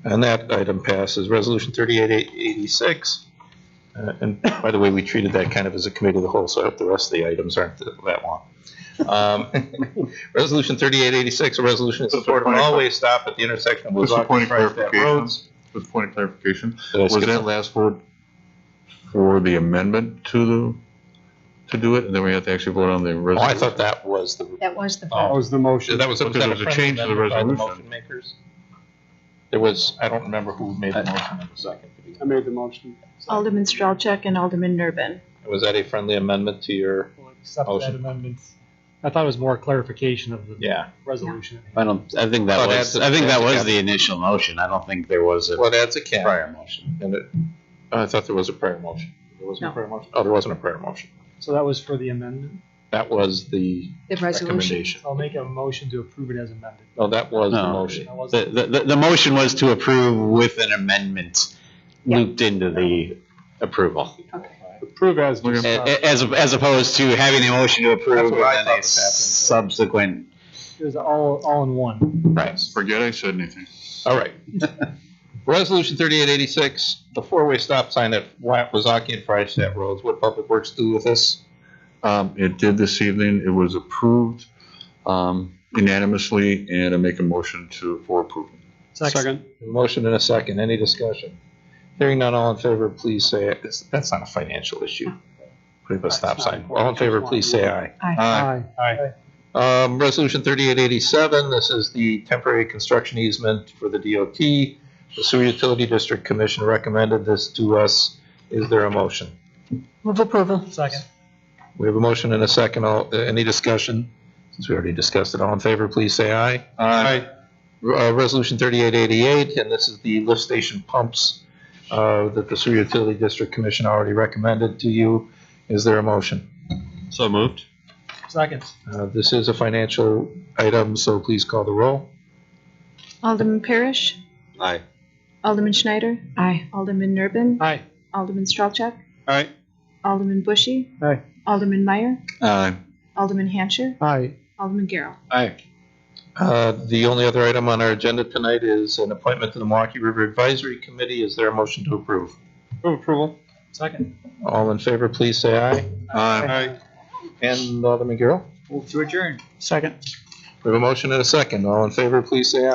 And that item passes. Resolution 3886. And by the way, we treated that kind of as a committee of the whole, so I hope the rest of the items aren't that long. Resolution 3886, a resolution in support of an all-way stop at the intersection of Just a Woodlock point and of Price clarification. Roads. Just a point of clarification. Did I Was skip that something? last word for the amendment to to do it, and then we have to actually vote on the Oh, resolution? I thought that was the, That was the That vote. was the motion. that was a But there was a friendly change to the amendment by resolution. motion makers. There was, I don't remember who made the motion in the second. I made the motion. Alderman Strelchak and Alderman Nurbin. Was that a friendly amendment to your, We'll accept that Motion. amendment. I thought it was more clarification of the yeah, resolution. I think that Well, was, that's a- I think that that's a was cap. the initial motion. I don't think there was a well, that's a cap. prior motion. And it, I thought there was a prior motion. There wasn't a No. prior motion? Oh, there wasn't a prior motion. So that was for the amendment. That was the The resolution. recommendation. I'll make a motion to approve it as amended. No, that was the No. motion. That wasn't- The motion was to approve with an amendment Yeah. looped into the approval. Approve as Okay. discussed. As opposed to having a motion to That's approve what I and thought then a was happening. subsequent. It was all in one. Right. Forget I said anything. All right. Resolution 3886, the four-way stop sign at Wazaki and Freistadt Roads. What Public Works do with this? It did this evening. It was approved unanimously, and I make a motion for approval. Second. A motion and a second. Any discussion? Hearing none, all in favor, please say, that's not a financial issue. Put up a stop That's not sign. important. All in favor, please say aye. Aye. Aye. Resolution 3887, this is the temporary construction easement for the DOT. The Sewer Utility District Commission recommended this to us. Is there a motion? Move approval. Second. We have a motion and a second. Any discussion? Since we already discussed it, all in favor, please say aye. Aye. Resolution 3888, and this is the lift station pumps that the Sewer Utility District Commission already recommended to you. Is there a motion? So moved. Second. This is a financial item, so please call the roll. Alderman Parrish. Aye. Alderman Schneider. Aye. Alderman Nurbin. Aye. Alderman Strelchak. Aye. Alderman Bushy. Aye. Alderman Meyer. Aye. Alderman Hancher. Aye. Alderman Garrow. Aye. The only other item on our agenda tonight is an appointment to the Milwaukee River Advisory Committee. Is there a motion to approve? Move approval. Second. All in favor, please say aye. Aye. And Alderman Garrow? Move to adjourn. Second. We have a motion and a second. All in favor, please say aye.